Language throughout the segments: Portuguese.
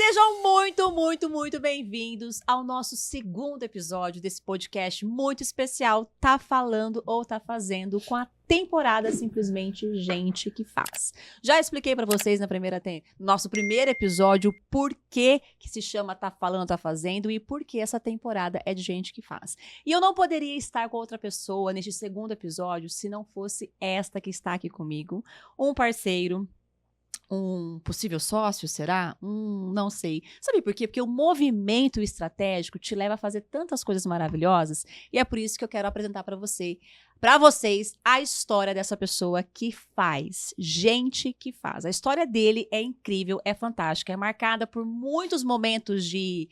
Sejam muito, muito, muito bem-vindos ao nosso segundo episódio desse podcast muito especial, Tá Falando ou Tá Fazendo, com a temporada simplesmente Gente que Faz. Já expliquei pra vocês no nosso primeiro episódio por que se chama Tá Falando ou Tá Fazendo e por que essa temporada é de Gente que Faz. E eu não poderia estar com outra pessoa neste segundo episódio se não fosse esta que está aqui comigo, um parceiro, um possível sócio, será? Não sei. Sabe por quê? Porque o movimento estratégico te leva a fazer tantas coisas maravilhosas e é por isso que eu quero apresentar para vocês, a história dessa pessoa que faz. Gente que faz. A história dele é incrível, é fantástica, é marcada por muitos momentos de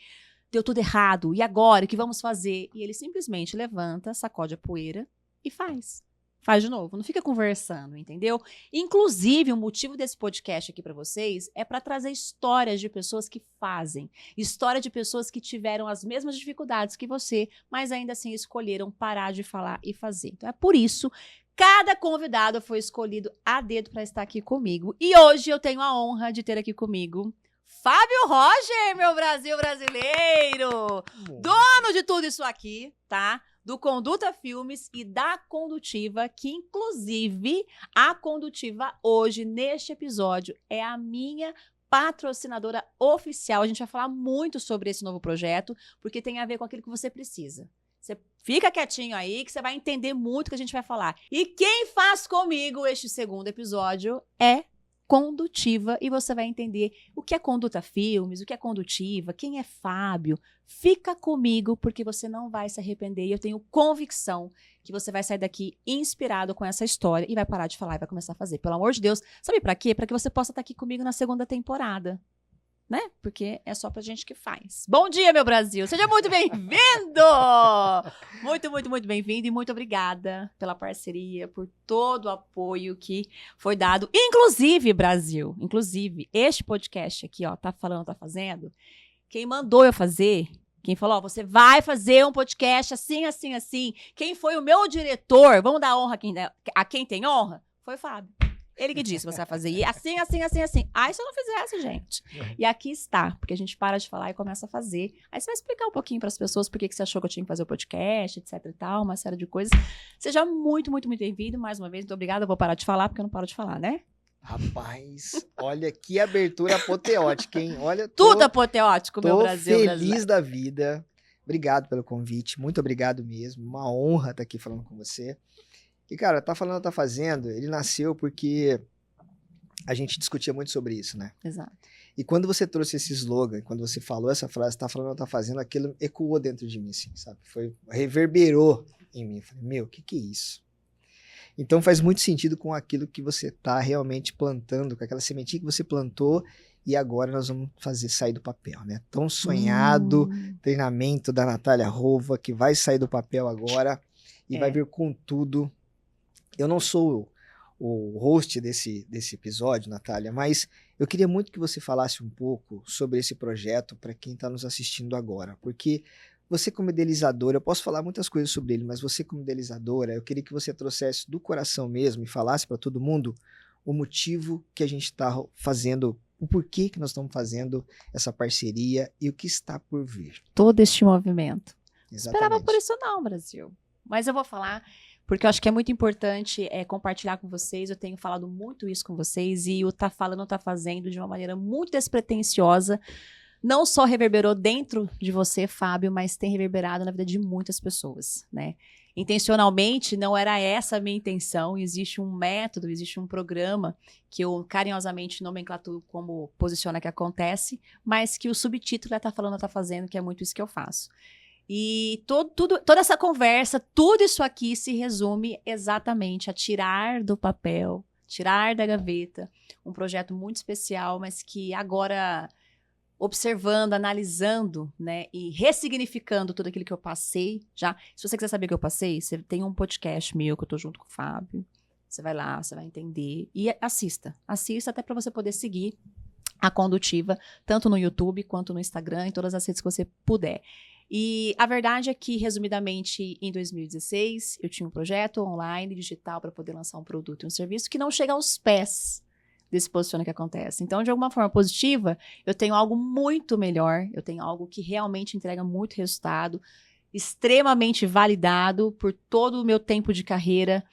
deu tudo errado, e agora? O que vamos fazer? E ele simplesmente levanta, sacode a poeira e faz. Faz de novo, não fica conversando, entendeu? Inclusive, o motivo desse podcast aqui para vocês é para trazer histórias de pessoas que fazem, história de pessoas que tiveram as mesmas dificuldades que você, mas ainda assim escolheram parar de falar e fazer. Então é por isso, cada convidado foi escolhido a dedo para estar aqui comigo. E hoje eu tenho a honra de ter aqui comigo Fábio Roger, meu Brasil brasileiro, dono de tudo isso aqui, tá? Do Conduta Filmes e da Condutiva, que inclusive a Condutiva hoje, neste episódio, é a minha patrocinadora oficial. A gente vai falar muito sobre esse novo projeto, porque tem a ver com aquilo que você precisa. Você fica quietinho aí, que você vai entender muito o que a gente vai falar. E quem faz comigo este segundo episódio é Condutiva, e você vai entender o que é Conduta Filmes, o que é Condutiva, quem é Fábio. Fica comigo, porque você não vai se arrepender, e eu tenho convicção que você vai sair daqui inspirado com essa história e vai parar de falar e vai começar a fazer. Pelo amor de Deus, sabe pra quê? Pra que você possa estar aqui comigo na segunda temporada, né? Porque é só pra gente que faz. Bom dia, meu Brasil! Seja muito bem-vindo! Muito, muito, muito bem-vindo e muito obrigada pela parceria, por todo o apoio que foi dado. Inclusive, Brasil, este podcast aqui, ó, Tá Falando, Tá Fazendo, quem mandou eu fazer, quem falou, ó, você vai fazer um podcast assim, assim, assim, quem foi o meu diretor, vamos dar honra a quem tem honra, foi o Fábio. Ele que disse, você vai fazer assim, assim, assim, assim. Aí se eu não fizesse, gente. E aqui está, porque a gente para de falar e começa a fazer. Aí você vai explicar um pouquinho para as pessoas por que você achou que eu tinha que fazer o podcast, etc e tal, uma série de coisas. Seja muito, muito, muito bem-vindo. Mais uma vez, muito obrigada. Eu vou parar de falar, porque eu não paro de falar, né? Rapaz, olha que abertura apoteótica, hein? Olha, tudo apoteótico, meu Brasil brasileiro. Feliz da vida. Obrigado pelo convite, muito obrigado mesmo. Uma honra estar aqui falando com você. E, cara, Tá Falando, Tá Fazendo, ele nasceu porque a gente discutia muito sobre isso, né? Exato. E quando você trouxe esse slogan, quando você falou essa frase, Tá Falando, Tá Fazendo, aquilo ecoou dentro de mim, assim, sabe? Reverberou em mim. Falei, meu, o que é isso? Então faz muito sentido com aquilo que você tá realmente plantando, com aquela sementinha que você plantou, e agora nós vamos fazer sair do papel, né? Tão sonhado treinamento da Natália Rova, que vai sair do papel agora e vai vir com tudo. Eu não sou o host desse episódio, Natália, mas eu queria muito que você falasse um pouco sobre esse projeto para quem está nos assistindo agora, porque você como idealizadora, eu posso falar muitas coisas sobre ele, mas você como idealizadora, eu queria que você trouxesse do coração mesmo e falasse para todo mundo o motivo que a gente está fazendo, o porquê que nós estamos fazendo essa parceria e o que está por vir. Todo este movimento. Exatamente. Esperava por isso não, Brasil. Mas eu vou falar, porque eu acho que é muito importante compartilhar com vocês. Eu tenho falado muito isso com vocês e o Tá Falando, Tá Fazendo de uma maneira muito despretensiosa. Não só reverberou dentro de você, Fábio, mas tem reverberado na vida de muitas pessoas, né? Intencionalmente, não era essa a minha intenção. Existe um método, existe um programa que eu carinhosamente nomenclaturo como Posiciona que Acontece, mas que o subtítulo é Tá Falando, Tá Fazendo, que é muito isso que eu faço. E toda essa conversa, tudo isso aqui se resume exatamente a tirar do papel, tirar da gaveta, um projeto muito especial, mas que agora, observando, analisando, né, e ressignificando tudo aquilo que eu passei, já. Se você quiser saber o que eu passei, você tem um podcast meu que eu tô junto com o Fábio. Você vai lá, você vai entender e assista até para você poder seguir a Condutiva, tanto no YouTube quanto no Instagram, em todas as redes que você puder. E a verdade é que, resumidamente, em 2016, eu tinha um projeto online, digital, para poder lançar um produto e um serviço que não chega aos pés desse Posiciona que acontece. Então, de alguma forma positiva, eu tenho algo muito melhor, eu tenho algo que realmente entrega muito resultado, extremamente validado por todo o meu tempo de carreira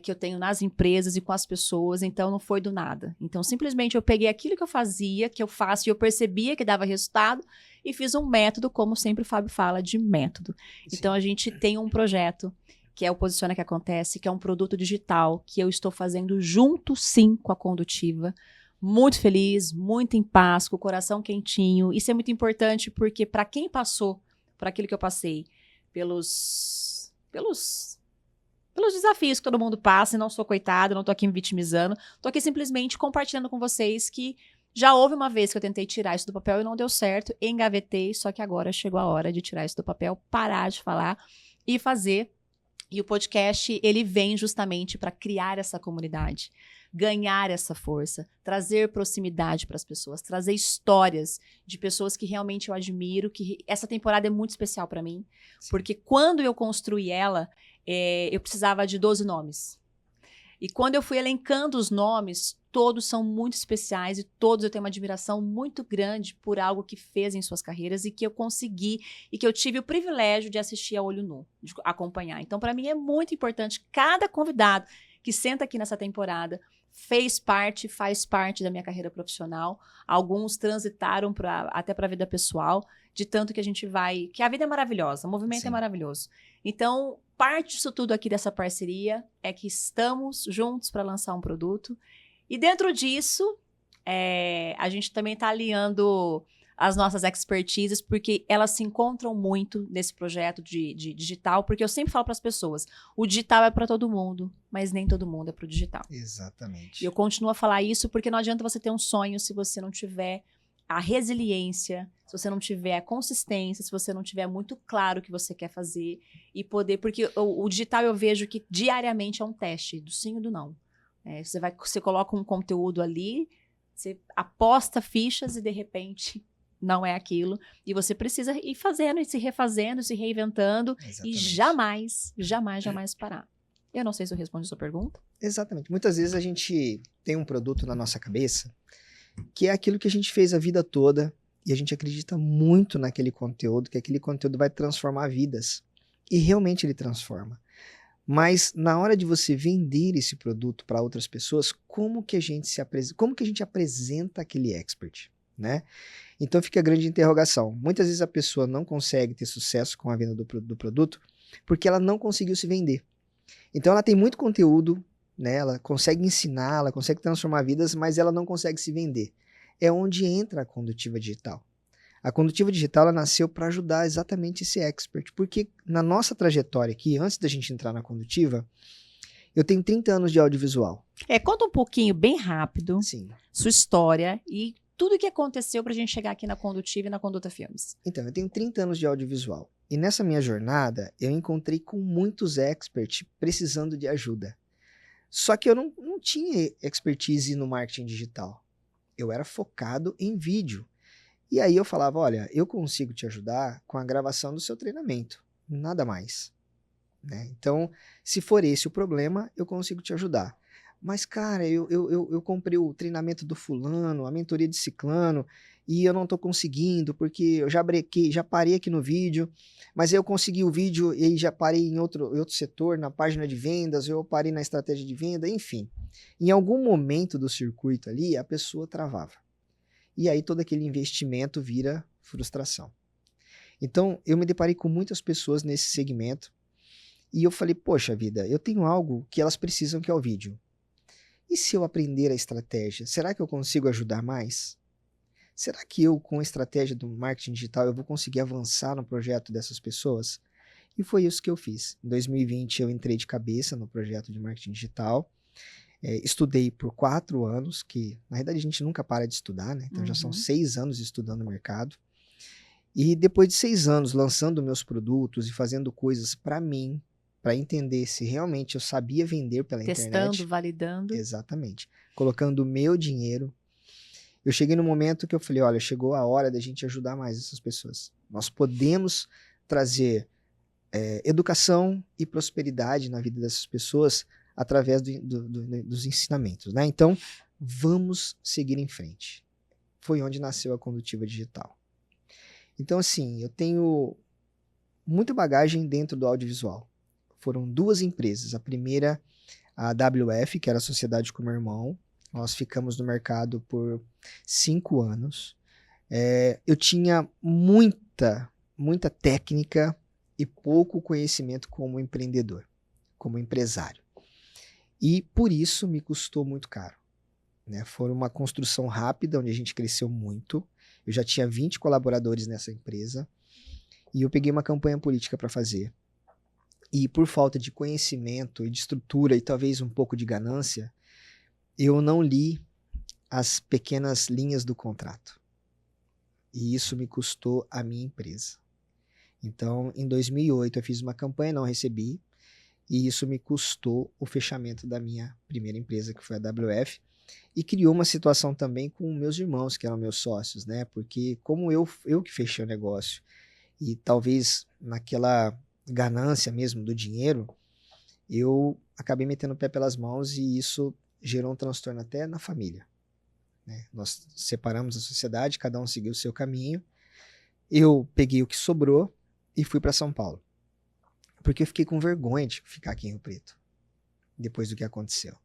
que eu tenho nas empresas e com as pessoas, então não foi do nada. Então, simplesmente eu peguei aquilo que eu fazia, que eu faço e eu percebia que dava resultado e fiz um método, como sempre o Fábio fala, de método. Sim. Então, a gente tem um projeto que é o Posiciona que Acontece, que é um produto digital que eu estou fazendo junto, sim, com a Condutiva. Muito feliz, muito em paz, com o coração quentinho. Isso é muito importante porque para quem passou por aquilo que eu passei, pelos desafios que todo mundo passa, e não sou coitada, não tô aqui me vitimizando, tô aqui simplesmente compartilhando com vocês que já houve uma vez que eu tentei tirar isso do papel e não deu certo, engavetei, só que agora chegou a hora de tirar isso do papel, parar de falar e fazer. E o podcast, ele vem justamente para criar essa comunidade, ganhar essa força, trazer proximidade para as pessoas, trazer histórias de pessoas que realmente eu admiro, que essa temporada é muito especial para mim, porque quando eu construí ela, eu precisava de 12 nomes. E quando eu fui elencando os nomes, todos são muito especiais e todos eu tenho uma admiração muito grande por algo que fez em suas carreiras e que eu consegui e que eu tive o privilégio de assistir a olho nu, de acompanhar. Então, para mim é muito importante cada convidado que senta aqui nessa temporada faz parte da minha carreira profissional. Alguns transitaram até para a vida pessoal, de tanto que a gente vai... Que a vida é maravilhosa, o movimento Sim. é maravilhoso. Então, parte disso tudo aqui dessa parceria é que estamos juntos para lançar um produto. E dentro disso, a gente também está alinhando as nossas expertises, porque elas se encontram muito nesse projeto de digital, porque eu sempre falo para as pessoas, o digital é para todo mundo, mas nem todo mundo é para o digital. Exatamente. E eu continuo a falar isso porque não adianta você ter um sonho se você não tiver a resiliência, se você não tiver a consistência, se você não tiver muito claro o que você quer fazer e poder... Porque o digital eu vejo que diariamente é um teste do sim e do não. Você coloca um conteúdo ali, você aposta fichas e de repente não é aquilo. E você precisa ir fazendo, e se refazendo, se reinventando. Exatamente. E jamais, jamais, jamais parar. Eu não sei se eu respondi a sua pergunta. Exatamente. Muitas vezes a gente tem um produto na nossa cabeça que é aquilo que a gente fez a vida toda e a gente acredita muito naquele conteúdo, que aquele conteúdo vai transformar vidas. E realmente ele transforma. Mas na hora de você vender esse produto para outras pessoas, como que a gente apresenta aquele expert, né? Então fica a grande interrogação. Muitas vezes a pessoa não consegue ter sucesso com a venda do produto porque ela não conseguiu se vender. Então ela tem muito conteúdo, né? Ela consegue ensinar, ela consegue transformar vidas, mas ela não consegue se vender. É onde entra a Condutiva Digital. A Condutiva Digital ela nasceu para ajudar exatamente esse expert, porque na nossa trajetória aqui, antes da gente entrar na Condutiva, eu tenho 30 anos de audiovisual. Conta um pouquinho, bem rápido, Sim. sua história e tudo o que aconteceu para a gente chegar aqui na Condutiva e na Conduta Filmes. Então, eu tenho 30 anos de audiovisual. E nessa minha jornada, eu encontrei com muitos experts precisando de ajuda. Só que eu não tinha expertise no marketing digital. Eu era focado em vídeo. E aí eu falava, olha, eu consigo te ajudar com a gravação do seu treinamento. Nada mais. Né? Então, se for esse o problema, eu consigo te ajudar. Mas, cara, eu comprei o treinamento do fulano, a mentoria de ciclano, e eu não tô conseguindo, porque eu já brequei, já parei aqui no vídeo, mas eu consegui o vídeo e já parei em outro setor, na página de vendas, eu parei na estratégia de venda, enfim. Em algum momento do circuito ali, a pessoa travava. E aí todo aquele investimento vira frustração. Então, eu me deparei com muitas pessoas nesse segmento, e eu falei, poxa vida, eu tenho algo que elas precisam, que é o vídeo. E se eu aprender a estratégia, será que eu consigo ajudar mais? Será que eu, com a estratégia do marketing digital, eu vou conseguir avançar no projeto dessas pessoas? E foi isso que eu fiz. Em 2020, eu entrei de cabeça no projeto de marketing digital. Estudei por 4 anos, que na verdade a gente nunca para de estudar, né? Então já são 6 anos estudando o mercado. E depois de 6 anos lançando meus produtos e fazendo coisas para mim, para entender se realmente eu sabia vender pela internet. Testando, validando. Exatamente. Colocando o meu dinheiro. Eu cheguei no momento que eu falei, olha, chegou a hora da gente ajudar mais essas pessoas. Nós podemos trazer educação e prosperidade na vida dessas pessoas através dos ensinamentos, né? Então, vamos seguir em frente. Foi onde nasceu a Condutiva Digital. Então, assim, eu tenho muita bagagem dentro do audiovisual. Foram 2 empresas. A primeira, a AWF, que era a sociedade com meu irmão. Nós ficamos no mercado por 5 anos. Eu tinha muita técnica e pouco conhecimento como empreendedor, como empresário. E por isso me custou muito caro. Né? Foi uma construção rápida, onde a gente cresceu muito. Eu já tinha 20 colaboradores nessa empresa. E eu peguei uma campanha política para fazer. E por falta de conhecimento e de estrutura e talvez um pouco de ganância, eu não li as pequenas linhas do contrato. E isso me custou a minha empresa. Então, em 2008, eu fiz uma campanha, não recebi. E isso me custou o fechamento da minha primeira empresa, que foi a WF. E criou uma situação também com meus irmãos, que eram meus sócios, né? Porque como eu que fechei o negócio, e talvez naquela ganância mesmo do dinheiro, eu acabei metendo o pé pelas mãos e isso gerou um transtorno até na família. Né? Nós separamos a sociedade, cada um seguiu o seu caminho. Eu peguei o que sobrou e fui para São Paulo. Porque eu fiquei com vergonha de ficar aqui em Rio Preto, depois do que aconteceu.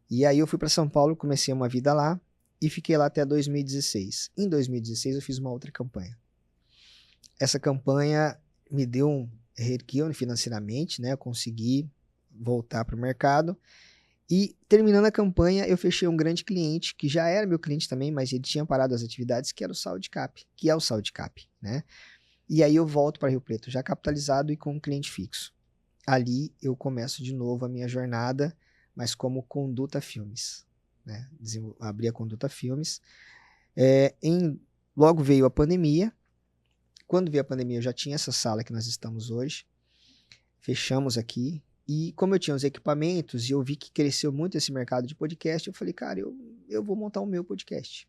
E aí eu fui para São Paulo, comecei uma vida lá e fiquei lá até 2016. Em 2016 eu fiz uma outra campanha. Essa campanha me deu um reergueu financeiramente, né? Eu consegui voltar para o mercado. E terminando a campanha, eu fechei um grande cliente, que já era meu cliente também, mas ele tinha parado as atividades, que era o Saudicap, que é o Saudicap, né? E aí eu volto para Rio Preto, já capitalizado e com um cliente fixo. Ali eu começo de novo a minha jornada, mas como Conduta Filmes, né? Abri a Conduta Filmes. Logo veio a pandemia. Quando veio a pandemia, eu já tinha essa sala que nós estamos hoje. Fechamos aqui. E como eu tinha os equipamentos e eu vi que cresceu muito esse mercado de podcast, eu falei, cara, eu vou montar o meu podcast.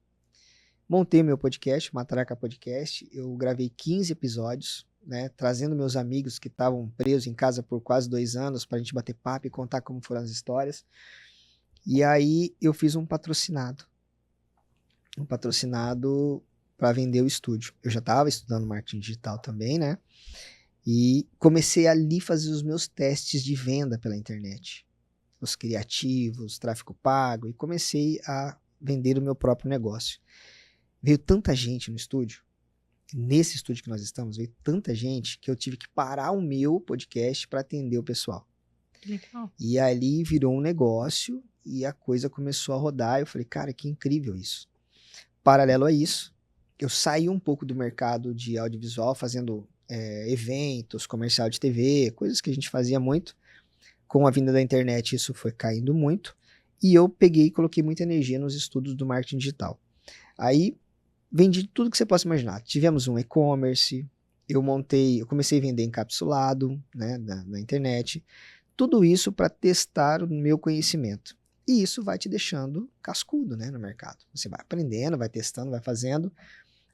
Montei o meu podcast, Matraca Podcast. Eu gravei 15 episódios, né, trazendo meus amigos que estavam presos em casa por quase 2 anos para a gente bater papo e contar como foram as histórias. E aí eu fiz um patrocinado para vender o estúdio. Eu já estava estudando marketing digital também, né? E comecei ali a fazer os meus testes de venda pela internet. Os criativos, tráfego pago, e comecei a vender o meu próprio negócio. Veio tanta gente no estúdio, nesse estúdio que nós estamos, veio tanta gente que eu tive que parar o meu podcast para atender o pessoal. Legal. E ali virou um negócio e a coisa começou a rodar. Eu falei, cara, que incrível isso. Paralelo a isso, eu saí um pouco do mercado de audiovisual, fazendo eventos, comercial de TV, coisas que a gente fazia muito. Com a vinda da internet, isso foi caindo muito. E eu peguei e coloquei muita energia nos estudos do marketing digital. Aí, vendi tudo que você possa imaginar. Tivemos um e-commerce, eu comecei a vender encapsulado, né, na internet. Tudo isso para testar o meu conhecimento. E isso vai te deixando cascudo, né, no mercado. Você vai aprendendo, vai testando, vai fazendo,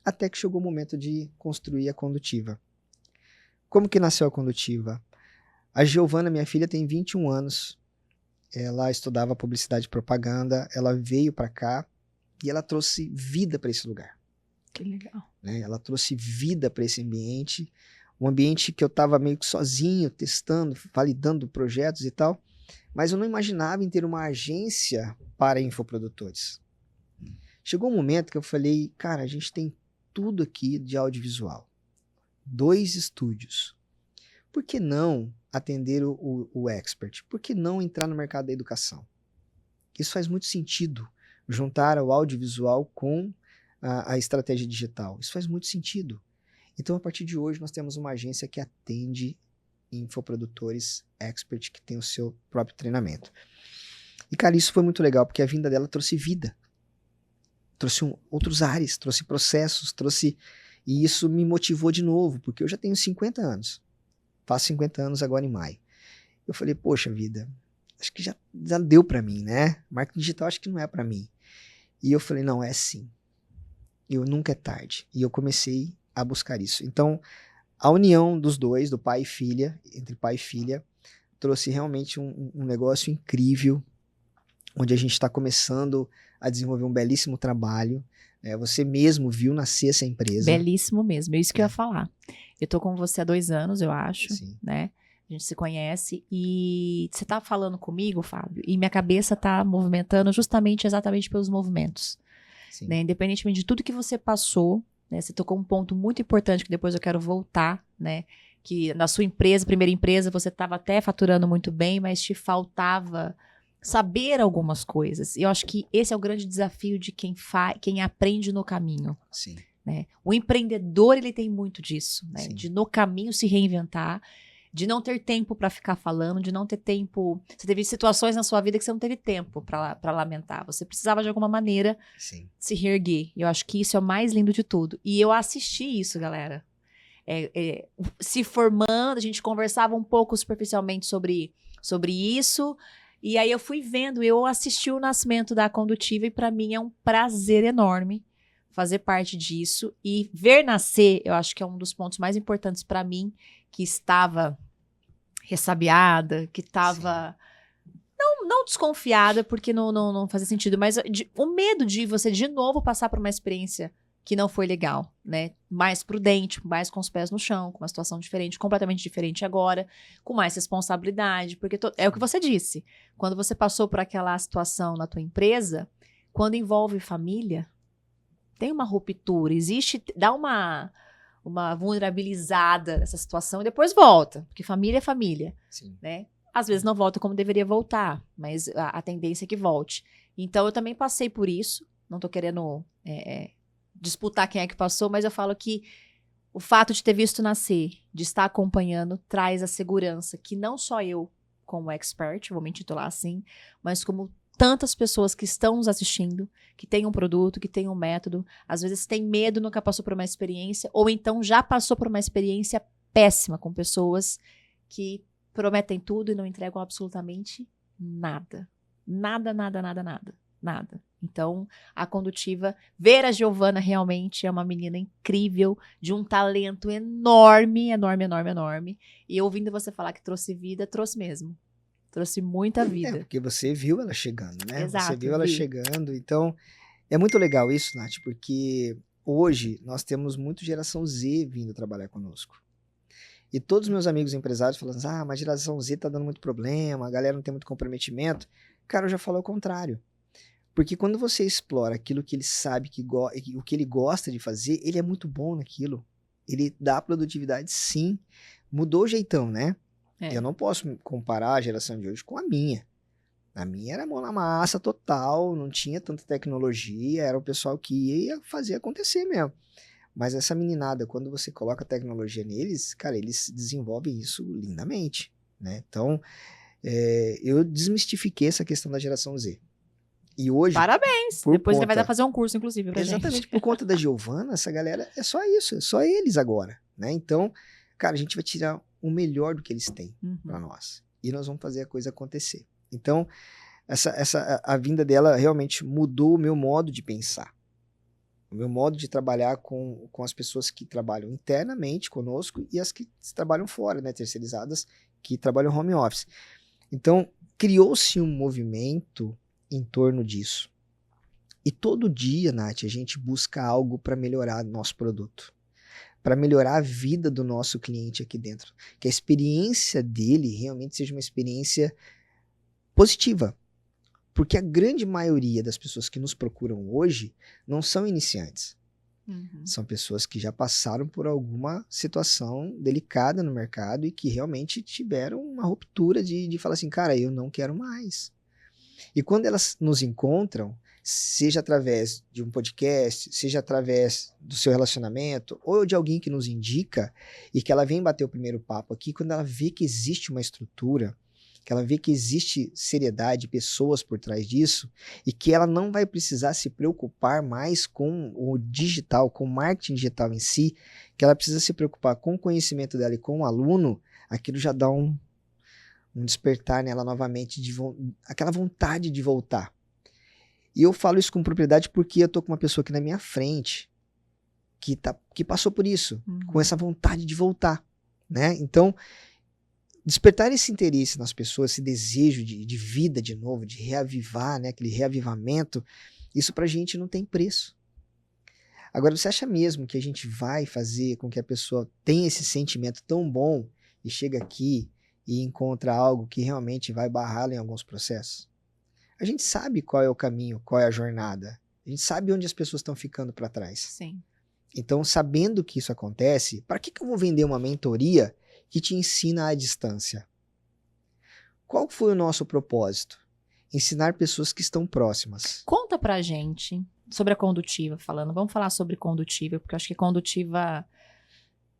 até que chegou o momento de construir a Condutiva. Como que nasceu a Condutiva? A Giovana, minha filha, tem 21 anos. Ela estudava publicidade e propaganda. Ela veio para cá e ela trouxe vida para esse lugar. Que legal. Né? Ela trouxe vida para esse ambiente. Um ambiente que eu estava meio que sozinho, testando, validando projetos e tal. Mas eu não imaginava em ter uma agência para infoprodutores. Chegou um momento que eu falei, cara, a gente tem tudo aqui de audiovisual. 2 estúdios. Por que não atender o expert? Por que não entrar no mercado da educação? Isso faz muito sentido, juntar o audiovisual com a estratégia digital. Isso faz muito sentido. Então, a partir de hoje, nós temos uma agência que atende infoprodutores expert que tem o seu próprio treinamento. E, cara, isso foi muito legal, porque a vinda dela trouxe vida. Trouxe outros ares, trouxe processos, E isso me motivou de novo, porque eu já tenho 50 anos. Faço 50 anos agora em maio. Eu falei, poxa vida, acho que já deu pra mim, né? Marketing digital acho que não é pra mim. E eu falei, não, é sim. Nunca é tarde. E eu comecei a buscar isso. Então, a união dos dois, do pai e filha, entre pai e filha, trouxe realmente um negócio incrível, onde a gente está começando a desenvolver um belíssimo trabalho. Você mesmo viu nascer essa empresa. Belíssimo mesmo, é isso que eu ia falar. Eu tô com você há 2 anos, eu acho, Sim. né? A gente se conhece e você tá falando comigo, Fábio, e minha cabeça tá movimentando exatamente pelos movimentos. Sim. Né? Independentemente de tudo que você passou, né? Você tocou um ponto muito importante que depois eu quero voltar, né? Que na sua empresa, primeira empresa, você estava até faturando muito bem, mas te faltava saber algumas coisas. E eu acho que esse é o grande desafio de quem aprende no caminho. Sim. Né? O empreendedor, ele tem muito disso, né? Sim. De no caminho se reinventar, de não ter tempo para ficar falando, de não ter tempo. Você teve situações na sua vida que você não teve tempo para lamentar. Você precisava de alguma maneira Sim. se reerguer. E eu acho que isso é o mais lindo de tudo. E eu assisti isso, galera. Se formando, a gente conversava um pouco superficialmente sobre isso. E aí eu fui vendo, eu assisti o nascimento da Condutiva e para mim é um prazer enorme fazer parte disso e ver nascer, eu acho que é um dos pontos mais importantes para mim, que estava ressabiada, que estava não desconfiada, porque não fazia sentido, mas o medo de você de novo passar por uma experiência que não foi legal, né? Mais prudente, mais com os pés no chão, com uma situação diferente, completamente diferente agora, com mais responsabilidade, porque é o que você disse. Quando você passou por aquela situação na tua empresa, quando envolve família, tem uma ruptura, dá uma vulnerabilizada nessa situação e depois volta, porque família é família, Sim. né? Às vezes não volta como deveria voltar, mas a tendência é que volte. Então eu também passei por isso, não tô querendo disputar quem é que passou, mas eu falo que o fato de ter visto nascer, de estar acompanhando, traz a segurança que não só eu, como expert, vou me intitular assim, mas como tantas pessoas que estão nos assistindo, que têm um produto, que têm um método, às vezes tem medo, nunca passou por uma experiência, ou então já passou por uma experiência péssima com pessoas que prometem tudo e não entregam absolutamente nada. Nada, nada, nada, nada. Nada. Então, a Condutiva, ver a Giovana realmente é uma menina incrível, de um talento enorme, enorme, enorme, enorme. E ouvindo você falar que trouxe vida, trouxe mesmo. Trouxe muita vida. Porque você viu ela chegando, né? Exato, Você viu ela chegando. Então, é muito legal isso, Nath, porque hoje nós temos muito geração Z vindo trabalhar conosco. E todos os meus amigos empresários falando assim, mas a geração Z tá dando muito problema, a galera não tem muito comprometimento. Cara, eu já falo o contrário. Porque quando você explora aquilo que ele sabe, o que ele gosta de fazer, ele é muito bom naquilo. Ele dá produtividade, sim. Mudou o jeitão, né? Eu não posso comparar a geração de hoje com a minha. A minha era mão na massa total, não tinha tanta tecnologia, era o pessoal que ia fazer acontecer mesmo. Mas essa meninada, quando você coloca tecnologia neles, cara, eles desenvolvem isso lindamente, né? Então, eu desmistifiquei essa questão da geração Z. E hoje... Parabéns! Depois ele vai dar fazer um curso, inclusive, pra gente. Exatamente, por conta da Giovana, essa galera é só isso, é só eles agora, né? Então, cara, a gente vai tirar o melhor do que eles têm pra nós. E nós vamos fazer a coisa acontecer. Então, a vinda dela realmente mudou o meu modo de pensar. O meu modo de trabalhar com as pessoas que trabalham internamente conosco e as que trabalham fora, né? Terceirizadas, que trabalham home office. Então, criou-se um movimento em torno disso. E todo dia, Nath, a gente busca algo para melhorar nosso produto, para melhorar a vida do nosso cliente aqui dentro, que a experiência dele realmente seja uma experiência positiva, porque a grande maioria das pessoas que nos procuram hoje não são iniciantes, são pessoas que já passaram por alguma situação delicada no mercado e que realmente tiveram uma ruptura de falar assim, cara, eu não quero mais. E quando elas nos encontram, seja através de um podcast, seja através do seu relacionamento, ou de alguém que nos indica, e que ela vem bater o primeiro papo aqui, quando ela vê que existe uma estrutura, que ela vê que existe seriedade, pessoas por trás disso, e que ela não vai precisar se preocupar mais com o digital, com o marketing digital em si, que ela precisa se preocupar com o conhecimento dela e com o aluno, aquilo já dá um despertar nela novamente, aquela vontade de voltar. E eu falo isso com propriedade porque eu tô com uma pessoa aqui na minha frente que passou por isso, com essa vontade de voltar, né? Então, despertar esse interesse nas pessoas, esse desejo de vida de novo, de reavivar, né, aquele reavivamento, isso pra gente não tem preço. Agora, você acha mesmo que a gente vai fazer com que a pessoa tenha esse sentimento tão bom e chega aqui e encontra algo que realmente vai barrá-la em alguns processos? A gente sabe qual é o caminho, qual é a jornada. A gente sabe onde as pessoas estão ficando para trás. Sim. Então, sabendo que isso acontece, para que eu vou vender uma mentoria que te ensina à distância? Qual foi o nosso propósito? Ensinar pessoas que estão próximas. Conta pra gente sobre a condutiva, vamos falar sobre condutiva, porque eu acho que condutiva,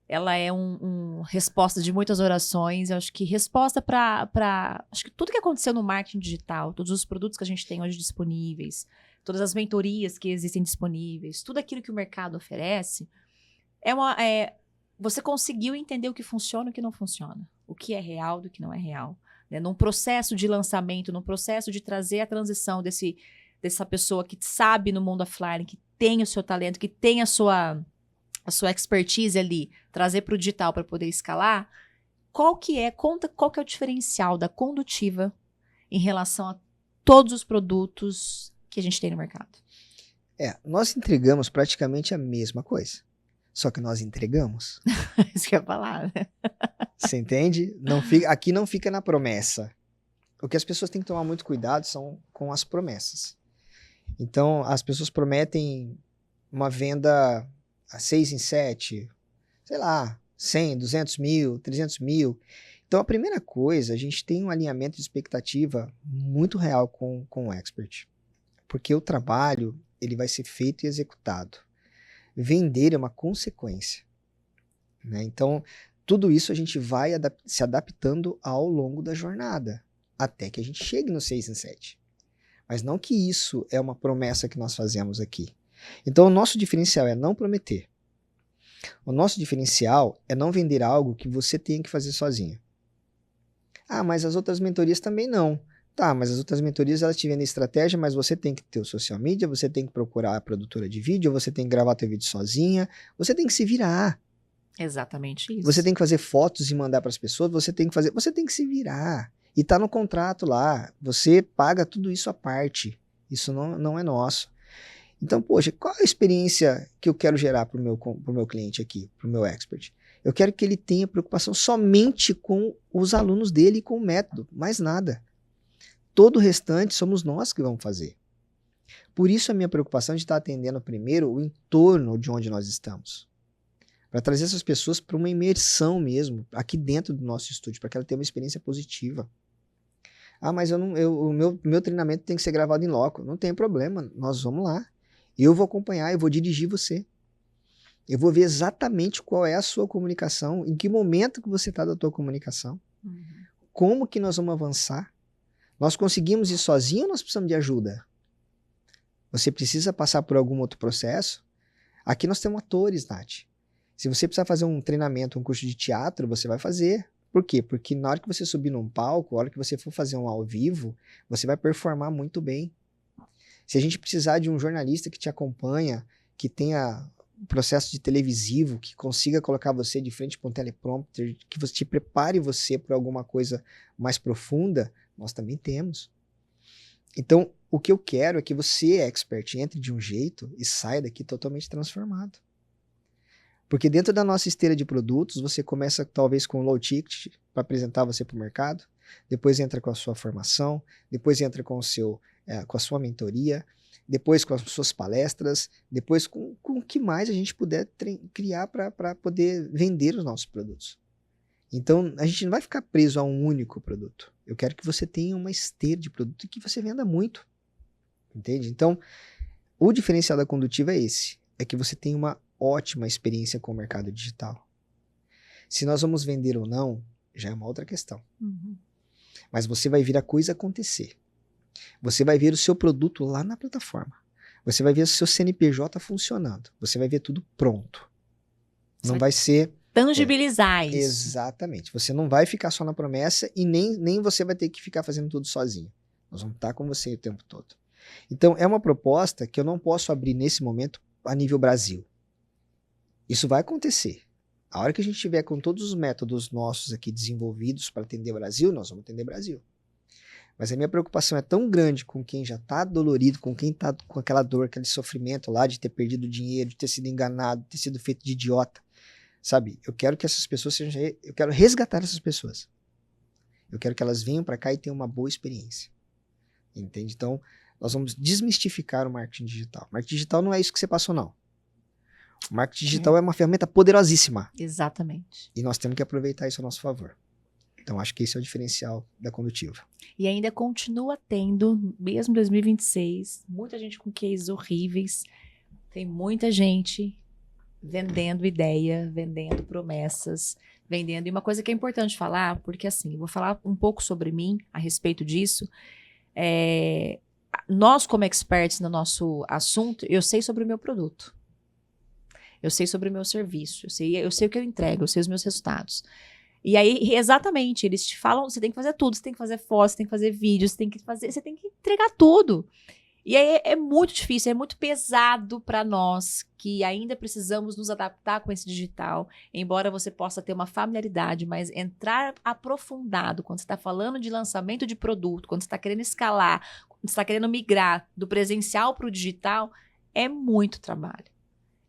ela é resposta de muitas orações, eu acho que resposta para acho que tudo que aconteceu no marketing digital, todos os produtos que a gente tem hoje disponíveis, todas as mentorias que existem disponíveis, tudo aquilo que o mercado oferece, você conseguiu entender o que funciona e o que não funciona, o que é real do que não é real. Né? Num processo de lançamento, num processo de trazer a transição dessa pessoa que sabe no mundo offline, que tem o seu talento, que tem a sua expertise ali, trazer para o digital para poder escalar, qual que é o diferencial da condutiva em relação a todos os produtos que a gente tem no mercado? Nós entregamos praticamente a mesma coisa, só que nós entregamos. Isso que eu ia falar, né? Você entende? Aqui não fica na promessa. O que as pessoas têm que tomar muito cuidado são com as promessas. Então, as pessoas prometem uma venda a 6 em 7, sei lá, 100, 200 mil, 300 mil. Então, a primeira coisa, a gente tem um alinhamento de expectativa muito real com o expert. Porque o trabalho, ele vai ser feito e executado. Vender é uma consequência. Né? Então, tudo isso a gente vai se adaptando ao longo da jornada, até que a gente chegue no 6 em 7. Mas não que isso é uma promessa que nós fazemos aqui. Então, o nosso diferencial é não prometer. O nosso diferencial é não vender algo que você tenha que fazer sozinho. Ah, mas as outras mentorias também não. Tá, mas as outras mentorias elas te vendem estratégia, mas você tem que ter o social media, você tem que procurar a produtora de vídeo, você tem que gravar teu vídeo sozinha, você tem que se virar. Exatamente isso. Você tem que fazer fotos e mandar para as pessoas, você tem que se virar. E tá no contrato lá, você paga tudo isso à parte. Isso não é nosso. Então, poxa, qual a experiência que eu quero gerar pro meu cliente aqui, pro meu expert? Eu quero que ele tenha preocupação somente com os alunos dele e com o método, mais nada. Todo o restante somos nós que vamos fazer. Por isso a minha preocupação de estar atendendo primeiro o entorno de onde nós estamos. Para trazer essas pessoas para uma imersão mesmo, aqui dentro do nosso estúdio, para que ela tenha uma experiência positiva. Ah, mas o meu treinamento tem que ser gravado em loco. Não tem problema, nós vamos lá. Eu vou acompanhar, eu vou dirigir você. Eu vou ver exatamente qual é a sua comunicação, em que momento que você está da tua comunicação. Uhum. Como que nós vamos avançar? Nós conseguimos ir sozinho ou nós precisamos de ajuda? Você precisa passar por algum outro processo? Aqui nós temos atores, Nath. Se você precisar fazer um treinamento, um curso de teatro, você vai fazer. Por quê? Porque na hora que você subir num palco, na hora que você for fazer um ao vivo, você vai performar muito bem. Se a gente precisar de um jornalista que te acompanha, que tenha um processo de televisivo, que consiga colocar você de frente para um teleprompter, que você te prepare você para alguma coisa mais profunda, nós também temos. Então, o que eu quero é que você, expert, entre de um jeito e saia daqui totalmente transformado. Porque dentro da nossa esteira de produtos, você começa talvez com um low ticket para apresentar você para o mercado, depois entra com a sua formação, depois entra com a sua mentoria, depois com as suas palestras, depois com o que mais a gente puder criar para poder vender os nossos produtos. Então, a gente não vai ficar preso a um único produto. Eu quero que você tenha uma esteira de produto e que você venda muito. Entende? Então, o diferencial da condutiva é esse. É que você tem uma ótima experiência com o mercado digital. Se nós vamos vender ou não, já é uma outra questão. Uhum. Mas você vai ver a coisa acontecer. Você vai ver o seu produto lá na plataforma. Você vai ver o seu CNPJ funcionando. Você vai ver tudo pronto. Não vai ser... tangibilizar isso. Exatamente. Você não vai ficar só na promessa e nem você vai ter que ficar fazendo tudo sozinho. Nós vamos estar com você o tempo todo. Então, é uma proposta que eu não posso abrir nesse momento a nível Brasil. Isso vai acontecer. A hora que a gente tiver com todos os métodos nossos aqui desenvolvidos para atender o Brasil, nós vamos atender o Brasil. Mas a minha preocupação é tão grande com quem já está dolorido, com quem está com aquela dor, aquele sofrimento lá de ter perdido dinheiro, de ter sido enganado, de ter sido feito de idiota. Sabe? Eu quero que essas pessoas sejam... Eu quero resgatar essas pessoas. Eu quero que elas venham para cá e tenham uma boa experiência. Entende? Então, nós vamos desmistificar o marketing digital. O marketing digital não é isso que você passou, não. O marketing digital é uma ferramenta poderosíssima. Exatamente. E nós temos que aproveitar isso a nosso favor. Então, acho que esse é o diferencial da Condutiva. E ainda continua tendo, mesmo em 2026, muita gente com cases horríveis. Tem muita gente vendendo ideia, vendendo promessas, vendendo. E uma coisa que é importante falar, porque assim, eu vou falar um pouco sobre mim a respeito disso. Nós, como experts no nosso assunto, eu sei sobre o meu produto. Eu sei sobre o meu serviço, eu sei o que eu entrego, eu sei os meus resultados. E aí, exatamente, eles te falam, você tem que fazer tudo, você tem que fazer fotos, você tem que fazer vídeos, você tem que entregar tudo. E aí é muito difícil, é muito pesado para nós que ainda precisamos nos adaptar com esse digital, embora você possa ter uma familiaridade, mas entrar aprofundado quando você está falando de lançamento de produto, quando você está querendo escalar, quando você está querendo migrar do presencial para o digital, é muito trabalho.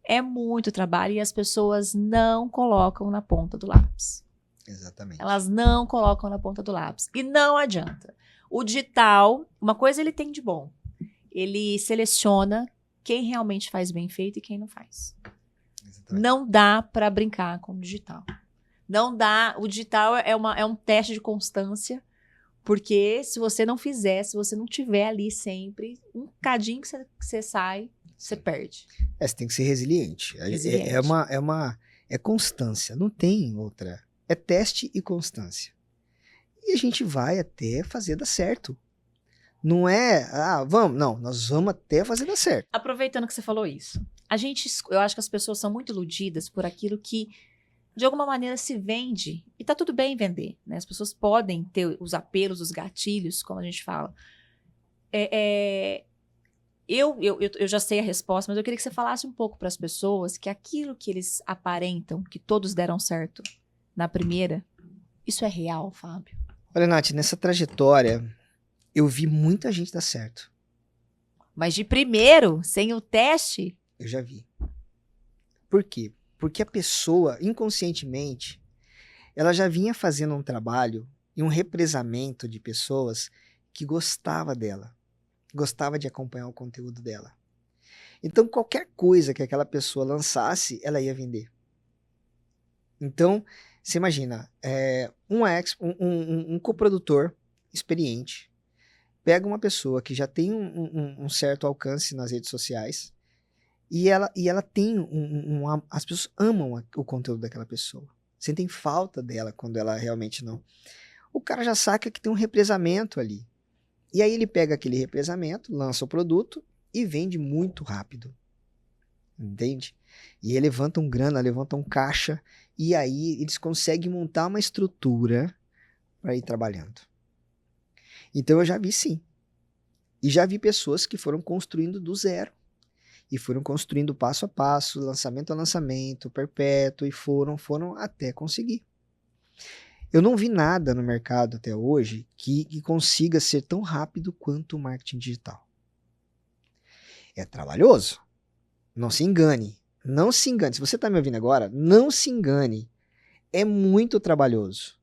É muito trabalho e as pessoas não colocam na ponta do lápis. Exatamente. Elas não colocam na ponta do lápis. E não adianta. O digital, uma coisa ele tem de bom. Ele seleciona quem realmente faz bem feito e quem não faz. Exatamente. Não dá para brincar com o digital. Não dá. O digital é um teste de constância, porque se você não fizer, se você não tiver ali sempre, um cadinho que você sai, você perde. Você tem que ser resiliente. É constância, não tem outra. É teste e constância. E a gente vai até fazer dar certo. Não é, nós vamos até fazer dar certo. Aproveitando que você falou isso, eu acho que as pessoas são muito iludidas por aquilo que, de alguma maneira, se vende. E tá tudo bem vender, né? As pessoas podem ter os apelos, os gatilhos, como a gente fala. Eu já sei a resposta, mas eu queria que você falasse um pouco para as pessoas que aquilo que eles aparentam, que todos deram certo na primeira, isso é real, Fábio? Olha, Nath, nessa trajetória, eu vi muita gente dar certo. Mas de primeiro, sem o teste? Eu já vi. Por quê? Porque a pessoa, inconscientemente, ela já vinha fazendo um trabalho e um represamento de pessoas que gostava dela. Gostava de acompanhar o conteúdo dela. Então, qualquer coisa que aquela pessoa lançasse, ela ia vender. Então, você imagina, um coprodutor experiente pega uma pessoa que já tem um certo alcance nas redes sociais e ela tem as pessoas amam o conteúdo daquela pessoa. Sentem falta dela quando ela realmente não. O cara já saca que tem um represamento ali. E aí ele pega aquele represamento, lança o produto e vende muito rápido. Entende? E aí levantam grana, levantam caixa, e aí eles conseguem montar uma estrutura para ir trabalhando. Então eu já vi sim. E já vi pessoas que foram construindo do zero. E foram construindo passo a passo, lançamento a lançamento, perpétuo, e foram até conseguir. Eu não vi nada no mercado até hoje que consiga ser tão rápido quanto o marketing digital. É trabalhoso. Não se engane. Não se engane. Se você está me ouvindo agora, não se engane. É muito trabalhoso.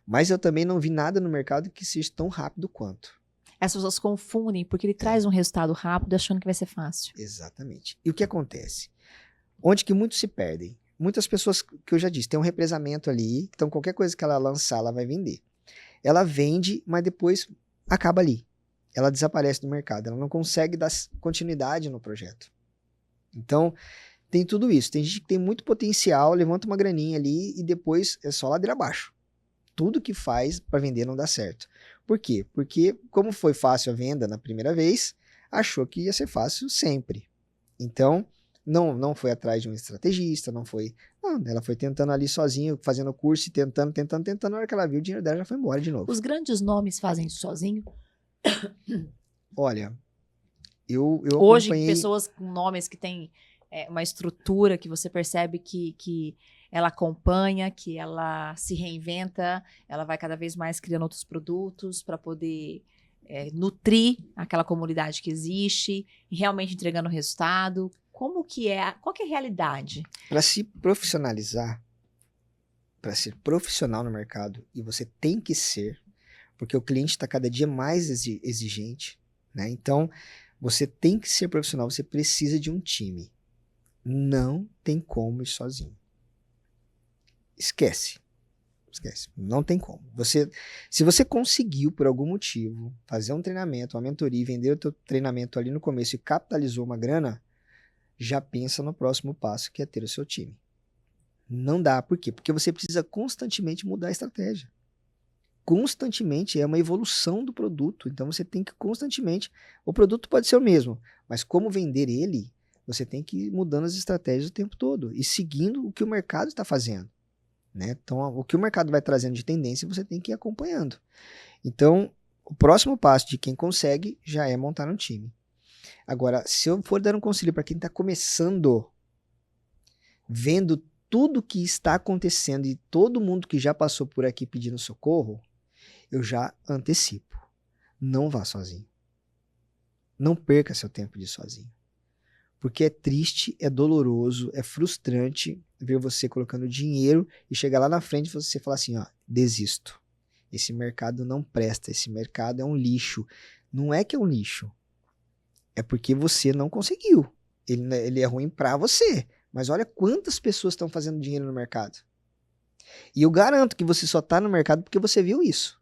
Mas eu também não vi nada no mercado que seja tão rápido quanto. As pessoas confundem porque ele traz um resultado rápido achando que vai ser fácil. Exatamente. E o que acontece? Onde que muitos se perdem? Muitas pessoas, que eu já disse, tem um represamento ali, então qualquer coisa que ela lançar, ela vai vender. Ela vende, mas depois acaba ali. Ela desaparece do mercado, ela não consegue dar continuidade no projeto. Então, tem tudo isso. Tem gente que tem muito potencial, levanta uma graninha ali e depois é só ladeira abaixo. Tudo que faz para vender não dá certo. Por quê? Porque, como foi fácil a venda na primeira vez, achou que ia ser fácil sempre. Então, não foi atrás de um estrategista, não, ela foi tentando ali sozinha, fazendo curso e tentando. Na hora que ela viu, o dinheiro dela já foi embora de novo. Os grandes nomes fazem isso sozinho? Olha, eu hoje, acompanhei... pessoas com nomes que têm uma estrutura que você percebe que ela acompanha, que ela se reinventa, ela vai cada vez mais criando outros produtos para poder nutrir aquela comunidade que existe, e realmente entregando resultado. Como que é? Qual que é a realidade? Para se profissionalizar, para ser profissional no mercado, e você tem que ser, porque o cliente está cada dia mais exigente, né? Então, você tem que ser profissional, você precisa de um time. Não tem como ir sozinho. Esquece. Não tem como. Se você conseguiu, por algum motivo, fazer um treinamento, uma mentoria, e vender o teu treinamento ali no começo e capitalizou uma grana, já pensa no próximo passo, que é ter o seu time. Não dá. Por quê? Porque você precisa constantemente mudar a estratégia. Constantemente é uma evolução do produto. Então você tem que constantemente... O produto pode ser o mesmo, mas como vender ele, você tem que ir mudando as estratégias o tempo todo e seguindo o que o mercado está fazendo. Né? Então, o que o mercado vai trazendo de tendência, você tem que ir acompanhando. Então, o próximo passo de quem consegue já é montar um time. Agora, se eu for dar um conselho para quem está começando, vendo tudo que está acontecendo e todo mundo que já passou por aqui pedindo socorro, eu já antecipo. Não vá sozinho. Não perca seu tempo de ir sozinho. Porque é triste, é doloroso, é frustrante ver você colocando dinheiro e chegar lá na frente e você falar assim, ó, desisto. Esse mercado não presta, esse mercado é um lixo. Não é que é um lixo. É porque você não conseguiu. Ele é ruim pra você. Mas olha quantas pessoas estão fazendo dinheiro no mercado. E eu garanto que você só tá no mercado porque você viu isso.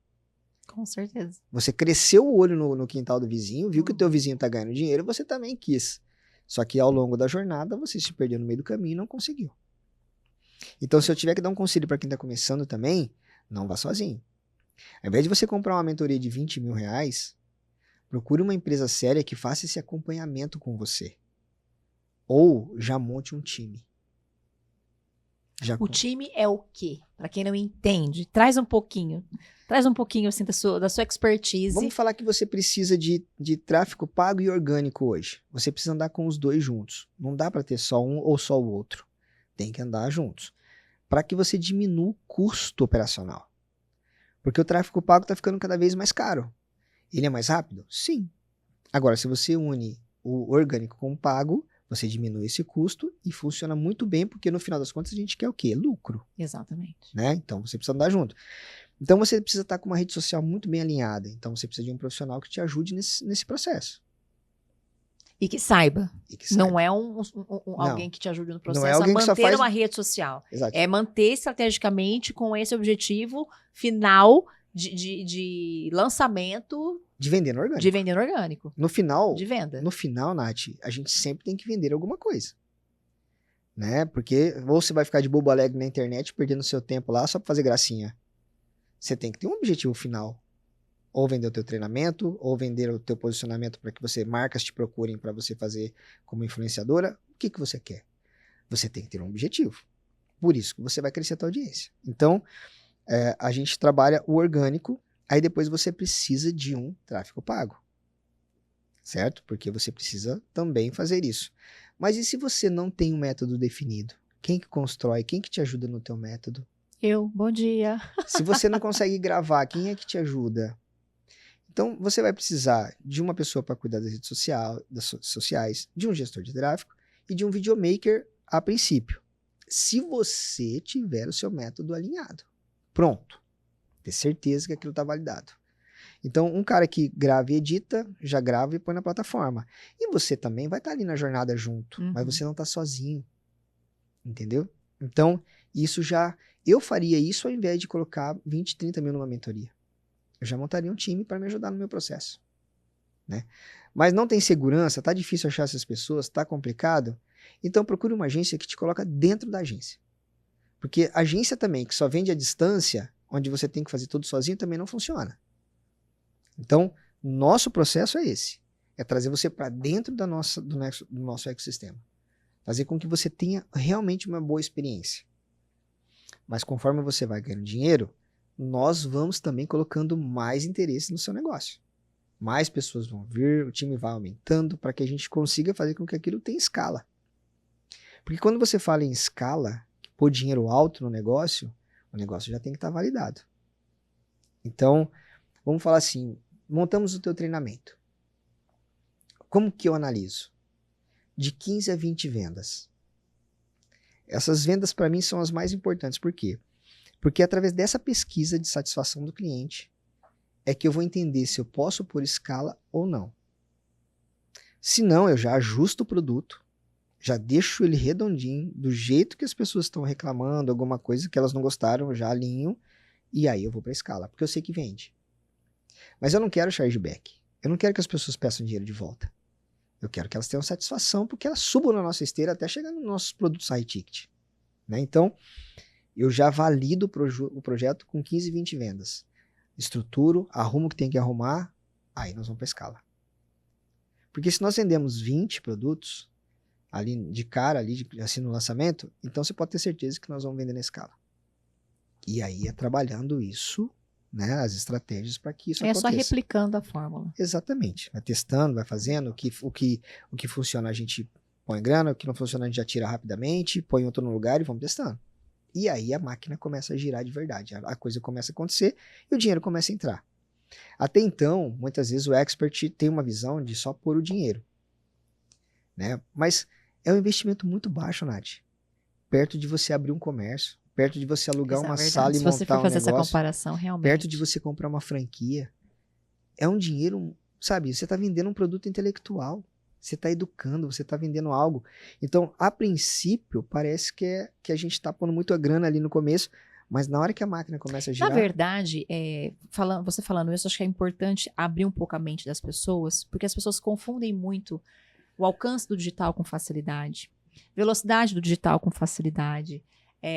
Com certeza. Você cresceu o olho no quintal do vizinho, viu que o teu vizinho tá ganhando dinheiro e você também quis. Só que ao longo da jornada, você se perdeu no meio do caminho e não conseguiu. Então, se eu tiver que dar um conselho para quem está começando também, não vá sozinho. Ao invés de você comprar uma mentoria de 20 mil reais, procure uma empresa séria que faça esse acompanhamento com você. Ou já monte um time. O time é o quê? Para quem não entende, traz um pouquinho assim da sua expertise. Vamos falar que você precisa de tráfego pago e orgânico hoje. Você precisa andar com os dois juntos. Não dá para ter só um ou só o outro. Tem que andar juntos. Para que você diminua o custo operacional. Porque o tráfego pago está ficando cada vez mais caro. Ele é mais rápido? Sim. Agora, se você une o orgânico com o pago, você diminui esse custo e funciona muito bem, porque no final das contas a gente quer o quê? Lucro. Exatamente. Né? Então você precisa andar junto. Então você precisa estar com uma rede social muito bem alinhada. Então você precisa de um profissional que te ajude nesse processo. E que saiba. Não é alguém que te ajude no processo a manter uma rede social. Exato. É manter estrategicamente com esse objetivo final de lançamento. De vender no orgânico. De vender no orgânico. No final, de venda. No final, Nath, a gente sempre tem que vender alguma coisa. Né? Porque ou você vai ficar de bobo alegre na internet, perdendo seu tempo lá só pra fazer gracinha. Você tem que ter um objetivo final. Ou vender o teu treinamento, ou vender o teu posicionamento para que marcas te procurem para você fazer como influenciadora. O que você quer? Você tem que ter um objetivo. Por isso que você vai crescer a tua audiência. Então, a gente trabalha o orgânico, aí depois você precisa de um tráfego pago. Certo? Porque você precisa também fazer isso. Mas e se você não tem um método definido? Quem que constrói? Quem que te ajuda no teu método? Bom dia. Se você não consegue gravar, quem é que te ajuda? Então, você vai precisar de uma pessoa para cuidar das redes sociais, de um gestor de tráfego e de um videomaker a princípio. Se você tiver o seu método alinhado. Pronto. Ter certeza que aquilo está validado. Então, um cara que grava e edita, já grava e põe na plataforma. E você também vai estar ali na jornada junto, mas você não está sozinho. Entendeu? Então, eu faria isso ao invés de colocar 20, 30 mil numa mentoria. Eu já montaria um time para me ajudar no meu processo. Né? Mas não tem segurança, tá difícil achar essas pessoas, tá complicado. Então procure uma agência que te coloca dentro da agência. Porque agência também, que só vende à distância, onde você tem que fazer tudo sozinho, também não funciona. Então, nosso processo é esse. É trazer você para dentro do nosso ecossistema. Fazer com que você tenha realmente uma boa experiência. Mas conforme você vai ganhando dinheiro, nós vamos também colocando mais interesse no seu negócio. Mais pessoas vão vir, o time vai aumentando para que a gente consiga fazer com que aquilo tenha escala. Porque quando você fala em escala, pôr dinheiro alto no negócio, o negócio já tem que estar validado. Então, vamos falar assim, montamos o teu treinamento. Como que eu analiso? De 15 a 20 vendas. Essas vendas para mim são as mais importantes. Por quê? Porque através dessa pesquisa de satisfação do cliente é que eu vou entender se eu posso pôr escala ou não. Se não, eu já ajusto o produto, já deixo ele redondinho, do jeito que as pessoas estão reclamando, alguma coisa que elas não gostaram, eu já alinho, e aí eu vou para escala, porque eu sei que vende. Mas eu não quero chargeback. Eu não quero que as pessoas peçam dinheiro de volta. Eu quero que elas tenham satisfação, porque elas subam na nossa esteira até chegar nos nossos produtos high ticket. Né? Então, eu já valido o projeto com 15, 20 vendas. Estruturo, arrumo o que tem que arrumar, aí nós vamos para escala. Porque se nós vendemos 20 produtos, ali de cara, assim no lançamento, então você pode ter certeza que nós vamos vender na escala. E aí é trabalhando isso, né, as estratégias para que isso aconteça. É só replicando a fórmula. Exatamente. Vai testando, vai fazendo, o que funciona a gente põe grana, o que não funciona a gente já tira rapidamente, põe outro no lugar e vamos testando. E aí a máquina começa a girar de verdade, a coisa começa a acontecer e o dinheiro começa a entrar. Até então, muitas vezes o expert tem uma visão de só pôr o dinheiro, né? Mas é um investimento muito baixo, Nath. Perto de você abrir um comércio, perto de você alugar uma sala e montar um negócio. Se você for fazer essa comparação, realmente. Perto de você comprar uma franquia. É um dinheiro, sabe? Você está vendendo um produto intelectual. Você está educando, você está vendendo algo. Então, a princípio, parece que a gente está pondo muito a grana ali no começo, mas na hora que a máquina começa a girar... Na verdade, você falando isso, acho que é importante abrir um pouco a mente das pessoas, porque as pessoas confundem muito o alcance do digital com facilidade, velocidade do digital com facilidade,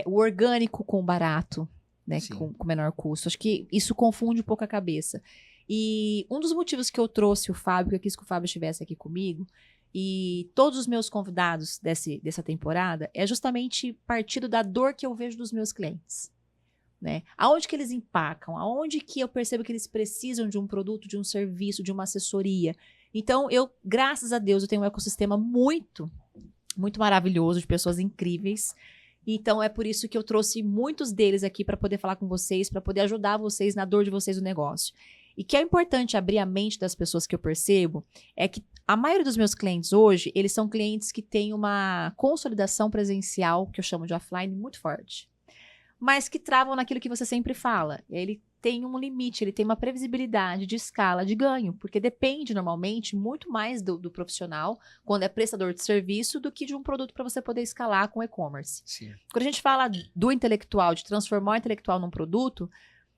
o orgânico com o barato, né, com menor custo. Acho que isso confunde um pouco a cabeça. E um dos motivos que eu trouxe o Fábio, que eu quis que o Fábio estivesse aqui comigo, e todos os meus convidados dessa temporada, é justamente partido da dor que eu vejo dos meus clientes. Né? Aonde que eles empacam, aonde que eu percebo que eles precisam de um produto, de um serviço, de uma assessoria. Então, graças a Deus, eu tenho um ecossistema muito, muito maravilhoso, de pessoas incríveis. Então, é por isso que eu trouxe muitos deles aqui para poder falar com vocês, para poder ajudar vocês na dor de vocês no negócio. E que é importante abrir a mente das pessoas que eu percebo, é que a maioria dos meus clientes hoje, eles são clientes que têm uma consolidação presencial, que eu chamo de offline, muito forte. Mas que travam naquilo que você sempre fala. Ele tem um limite, ele tem uma previsibilidade de escala de ganho, porque depende normalmente muito mais do profissional, quando é prestador de serviço, do que de um produto para você poder escalar com e-commerce. Quando a gente fala do intelectual, de transformar o intelectual num produto,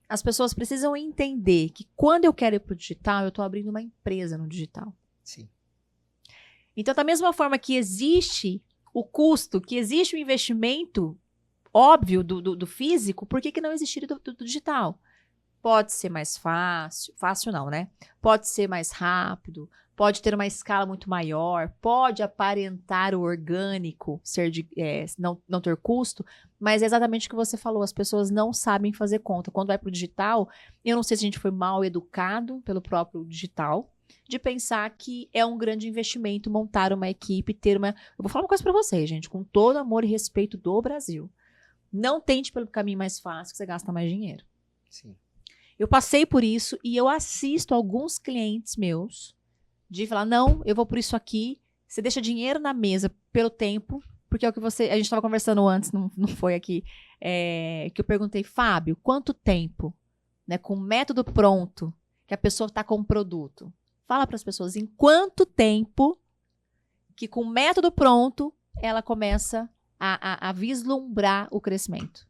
as pessoas precisam entender que quando eu quero ir para o digital, eu estou abrindo uma empresa no digital. Sim. Então, da mesma forma que existe o custo, que existe o investimento óbvio do físico, por que não existir do digital? Pode ser mais fácil não, né? Pode ser mais rápido, pode ter uma escala muito maior, pode aparentar o orgânico, não ter custo, mas é exatamente o que você falou, as pessoas não sabem fazer conta. Quando vai para o digital, eu não sei se a gente foi mal educado pelo próprio digital, de pensar que é um grande investimento montar uma equipe, ter uma... Eu vou falar uma coisa para vocês, gente, com todo amor e respeito do Brasil. Não tente pelo caminho mais fácil, que você gasta mais dinheiro. Sim. Eu passei por isso e eu assisto alguns clientes meus de falar, não, eu vou por isso aqui. Você deixa dinheiro na mesa pelo tempo, porque é o que a gente estava conversando antes, não foi aqui, que eu perguntei, Fábio, quanto tempo, né, com o método pronto, que a pessoa está com o produto? Fala para as pessoas em quanto tempo que com o método pronto ela começa a vislumbrar o crescimento.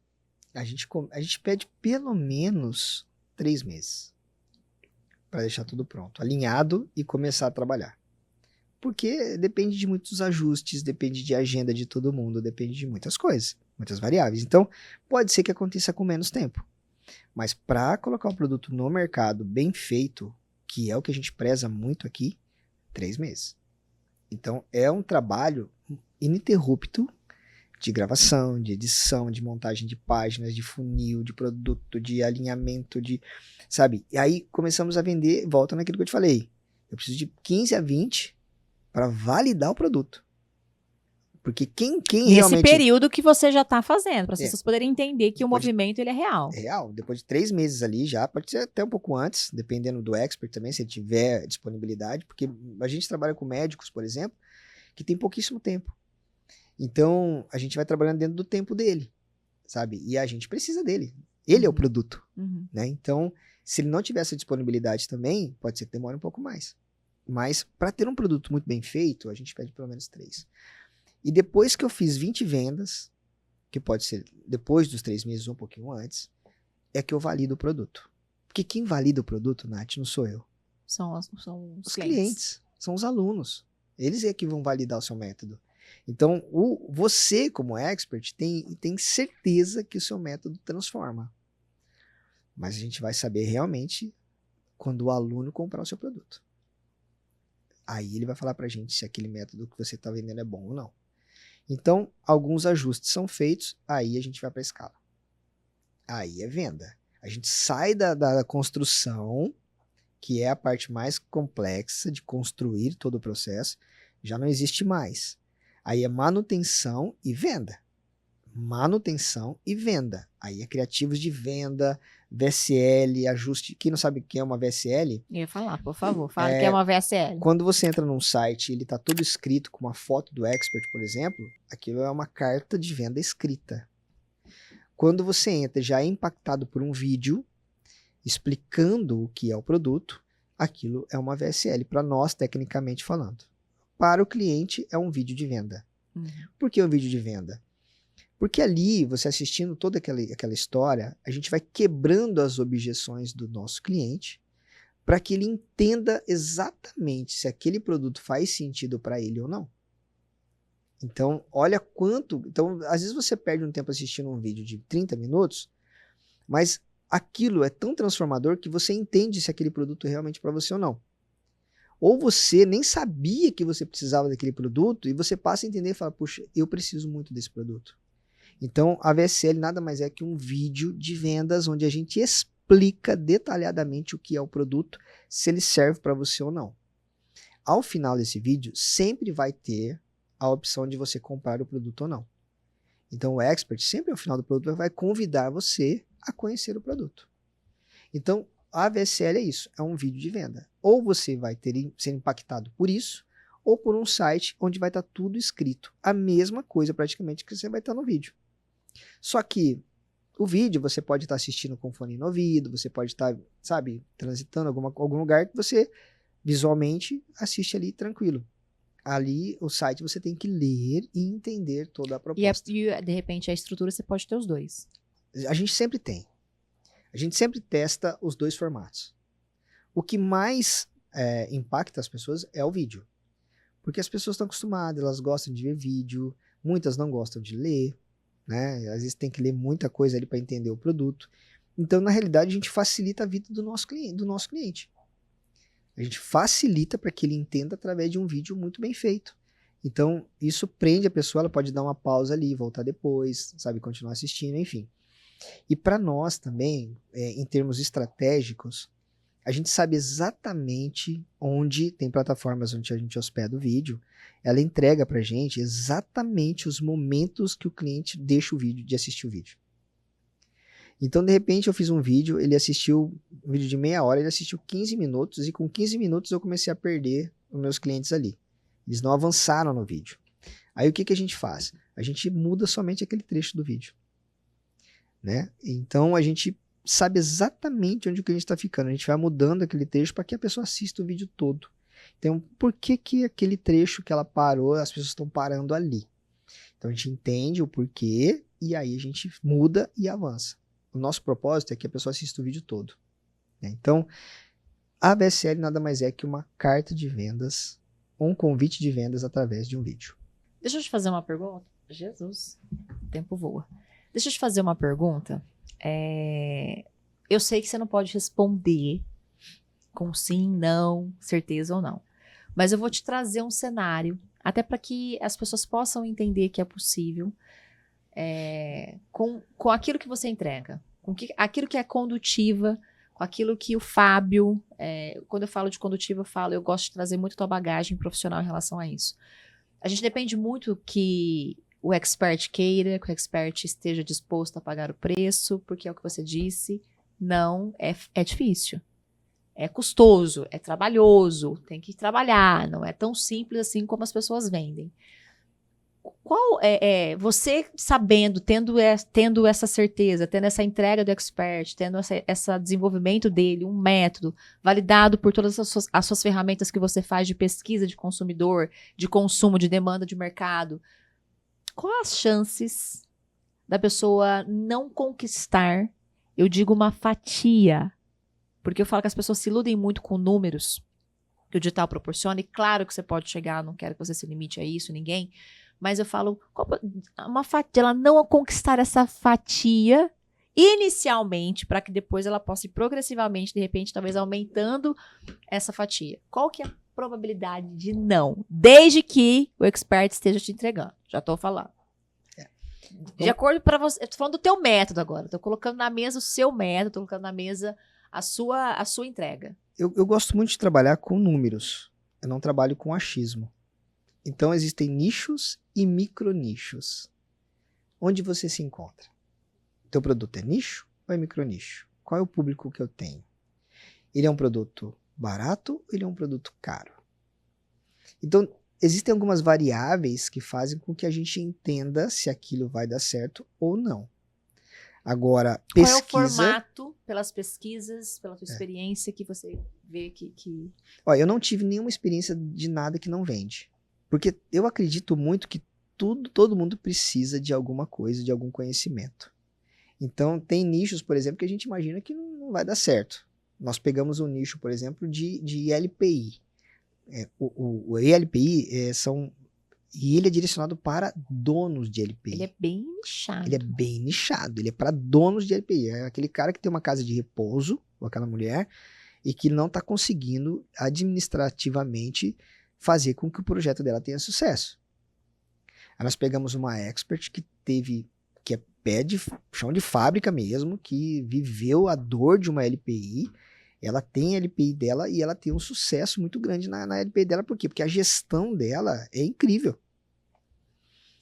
A gente pede pelo menos 3 meses para deixar tudo pronto, alinhado e começar a trabalhar. Porque depende de muitos ajustes, depende de agenda de todo mundo, depende de muitas coisas, muitas variáveis. Então, pode ser que aconteça com menos tempo. Mas para colocar um produto no mercado bem feito, que é o que a gente preza muito aqui, 3 meses. Então, é um trabalho ininterrupto de gravação, de edição, de montagem de páginas, de funil, de produto, de alinhamento, sabe? E aí começamos a vender, volta naquilo que eu te falei. Eu preciso de 15 a 20 para validar o produto. Porque quem Nesse realmente... período que você já tá fazendo, para as É. pessoas poderem entender que o Depois de- movimento ele é real. É real, depois de 3 meses ali já, pode ser até um pouco antes, dependendo do expert também, se ele tiver disponibilidade, porque a gente trabalha com médicos, por exemplo, que tem pouquíssimo tempo. Então, a gente vai trabalhando dentro do tempo dele, sabe? E a gente precisa dele. Ele é o produto, Uhum. né? Então, se ele não tiver essa disponibilidade também, pode ser que demore um pouco mais. Mas, para ter um produto muito bem feito, a gente pede pelo menos 3. E depois que eu fiz 20 vendas, que pode ser depois dos 3 meses ou um pouquinho antes, é que eu valido o produto. Porque quem valida o produto, Nath, não sou eu. São os Os clientes. clientes, são os alunos. Eles é que vão validar o seu método. Então, você, como expert, tem certeza que o seu método transforma. Mas a gente vai saber realmente quando o aluno comprar o seu produto. Aí ele vai falar pra gente se aquele método que você está vendendo é bom ou não. Então, alguns ajustes são feitos, aí a gente vai para a escala. Aí é venda. A gente sai da construção, que é a parte mais complexa de construir todo o processo, já não existe mais. Aí é manutenção e venda. Manutenção e venda. Aí é criativos de venda, VSL, ajuste. Quem não sabe o que é uma VSL? Eu ia falar, por favor, fala que é uma VSL. Quando você entra num site e ele está todo escrito com uma foto do expert, por exemplo, aquilo é uma carta de venda escrita. Quando você entra já é impactado por um vídeo explicando o que é o produto, aquilo é uma VSL para nós, tecnicamente falando. Para o cliente, é um vídeo de venda. Uhum. Por que um vídeo de venda? Porque ali, você assistindo toda aquela história, a gente vai quebrando as objeções do nosso cliente para que ele entenda exatamente se aquele produto faz sentido para ele ou não. Então, olha quanto... Então, às vezes você perde um tempo assistindo um vídeo de 30 minutos, mas aquilo é tão transformador que você entende se aquele produto é realmente para você ou não. Ou você nem sabia que você precisava daquele produto e você passa a entender e fala, puxa, eu preciso muito desse produto. Então, a VSL nada mais é que um vídeo de vendas onde a gente explica detalhadamente o que é o produto, se ele serve para você ou não. Ao final desse vídeo, sempre vai ter a opção de você comprar o produto ou não. Então, o expert, sempre ao final do produto, vai convidar você a conhecer o produto. Então, a VSL é isso, é um vídeo de venda. Ou você vai ser impactado por isso, ou por um site onde vai estar tudo escrito. A mesma coisa, praticamente, que você vai estar no vídeo. Só que o vídeo você pode estar assistindo com fone no ouvido, você pode estar, sabe, transitando algum lugar que você visualmente assiste ali tranquilo. Ali, o site você tem que ler e entender toda a proposta. E de repente, a estrutura você pode ter os dois. A gente sempre tem. A gente sempre testa os dois formatos. O que mais impacta as pessoas é o vídeo. Porque as pessoas estão acostumadas, elas gostam de ver vídeo, muitas não gostam de ler, né? Às vezes tem que ler muita coisa ali para entender o produto. Então, na realidade, a gente facilita a vida do nosso cliente. A gente facilita para que ele entenda através de um vídeo muito bem feito. Então, isso prende a pessoa, ela pode dar uma pausa ali, voltar depois, sabe, continuar assistindo, enfim. E para nós também, em termos estratégicos, a gente sabe exatamente onde tem plataformas onde a gente hospeda o vídeo, ela entrega para a gente exatamente os momentos que o cliente deixa o vídeo, de assistir o vídeo. Então, de repente, eu fiz um vídeo, ele assistiu um vídeo de meia hora, ele assistiu 15 minutos, e com 15 minutos eu comecei a perder os meus clientes ali. Eles não avançaram no vídeo. Aí o que a gente faz? A gente muda somente aquele trecho do vídeo. Né? Então, a gente sabe exatamente onde o cliente está ficando. A gente vai mudando aquele trecho para que a pessoa assista o vídeo todo. Então, por que aquele trecho que ela parou, as pessoas estão parando ali? Então, a gente entende o porquê e aí a gente muda e avança. O nosso propósito é que a pessoa assista o vídeo todo. Né? Então, a VSL nada mais é que uma carta de vendas, um convite de vendas através de um vídeo. Deixa eu te fazer uma pergunta. Jesus, o tempo voa. Deixa eu te fazer uma pergunta. Eu sei que você não pode responder com sim, não, certeza ou não. Mas eu vou te trazer um cenário, até para que as pessoas possam entender que é possível, com aquilo que você entrega, aquilo que é condutiva, com aquilo que o Fábio, quando eu falo de condutiva, eu gosto de trazer muito tua bagagem profissional em relação a isso. A gente depende muito que o expert queira, que o expert esteja disposto a pagar o preço, porque é o que você disse, não, é difícil. É custoso, é trabalhoso, tem que trabalhar, não é tão simples assim como as pessoas vendem. Qual você sabendo, tendo essa certeza, tendo essa entrega do expert, tendo esse desenvolvimento dele, um método validado por todas as suas ferramentas que você faz de pesquisa de consumidor, de consumo, de demanda de mercado, quais as chances da pessoa não conquistar, eu digo uma fatia, porque eu falo que as pessoas se iludem muito com números que o digital proporciona, e claro que você pode chegar, não quero que você se limite a isso, ninguém, mas eu falo, uma fatia, ela não conquistar essa fatia inicialmente, para que depois ela possa ir progressivamente, de repente, talvez aumentando essa fatia. Qual que é a probabilidade de não? Desde que o expert esteja te entregando. Já estou falando. De acordo para você, eu tô falando do teu método agora. Estou colocando na mesa o seu método, estou colocando na mesa a sua entrega. Eu gosto muito de trabalhar com números. Eu não trabalho com achismo. Então, existem nichos e micronichos. Onde você se encontra? Teu produto é nicho ou é micronicho? Qual é o público que eu tenho? Ele é um produto barato ou ele é um produto caro? Então, existem algumas variáveis que fazem com que a gente entenda se aquilo vai dar certo ou não. Agora, pesquisa... Qual é o formato, pelas pesquisas, pela tua experiência, que você vê que... Olha, eu não tive nenhuma experiência de nada que não vende. Porque eu acredito muito que todo mundo precisa de alguma coisa, de algum conhecimento. Então, tem nichos, por exemplo, que a gente imagina que não vai dar certo. Nós pegamos um nicho, por exemplo, de LPI. O LPI e ele é direcionado para donos de LPI. Ele é bem nichado. Ele é bem nichado, ele é para donos de LPI. É aquele cara que tem uma casa de repouso, ou aquela mulher, e que não está conseguindo administrativamente fazer com que o projeto dela tenha sucesso. Aí nós pegamos uma expert que é pé de chão de fábrica mesmo, que viveu a dor de uma LPI, ela tem a LPI dela e ela tem um sucesso muito grande na LPI dela. Por quê? Porque a gestão dela é incrível.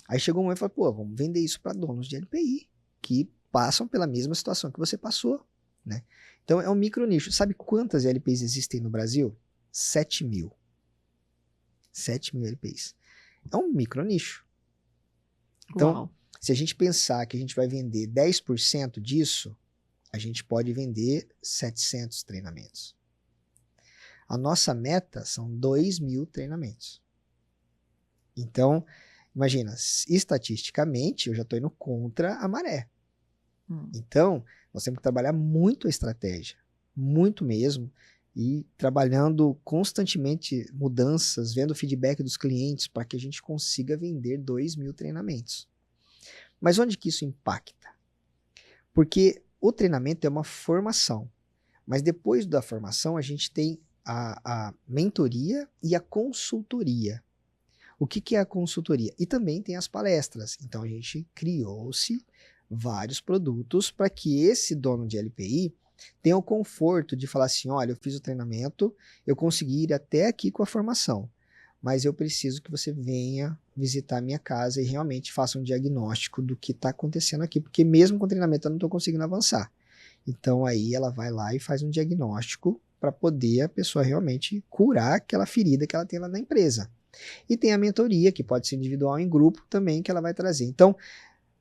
Aí chegou um momento e falou, pô, vamos vender isso para donos de LPI, que passam pela mesma situação que você passou, né? Então é um micro nicho. Sabe quantas LPIs existem no Brasil? 7 mil. 7 mil LPIs. É um micro nicho. Então, Uau. Se a gente pensar que a gente vai vender 10% disso, a gente pode vender 700 treinamentos. A nossa meta são 2.000 treinamentos. Então, imagina, estatisticamente, eu já estou indo contra a maré. Então, nós temos que trabalhar muito a estratégia, muito mesmo, e trabalhando constantemente mudanças, vendo o feedback dos clientes para que a gente consiga vender 2.000 treinamentos. Mas onde que isso impacta? Porque o treinamento é uma formação, mas depois da formação a gente tem a mentoria e a consultoria. O que é a consultoria? E também tem as palestras. Então a gente criou-se vários produtos para que esse dono de LPI tenha o conforto de falar assim, olha, eu fiz o treinamento, eu consegui ir até aqui com a formação, mas eu preciso que você venha visitar a minha casa e realmente faça um diagnóstico do que está acontecendo aqui, porque mesmo com o treinamento eu não estou conseguindo avançar. Então aí ela vai lá e faz um diagnóstico para poder a pessoa realmente curar aquela ferida que ela tem lá na empresa. E tem a mentoria, que pode ser individual em grupo também, que ela vai trazer. Então,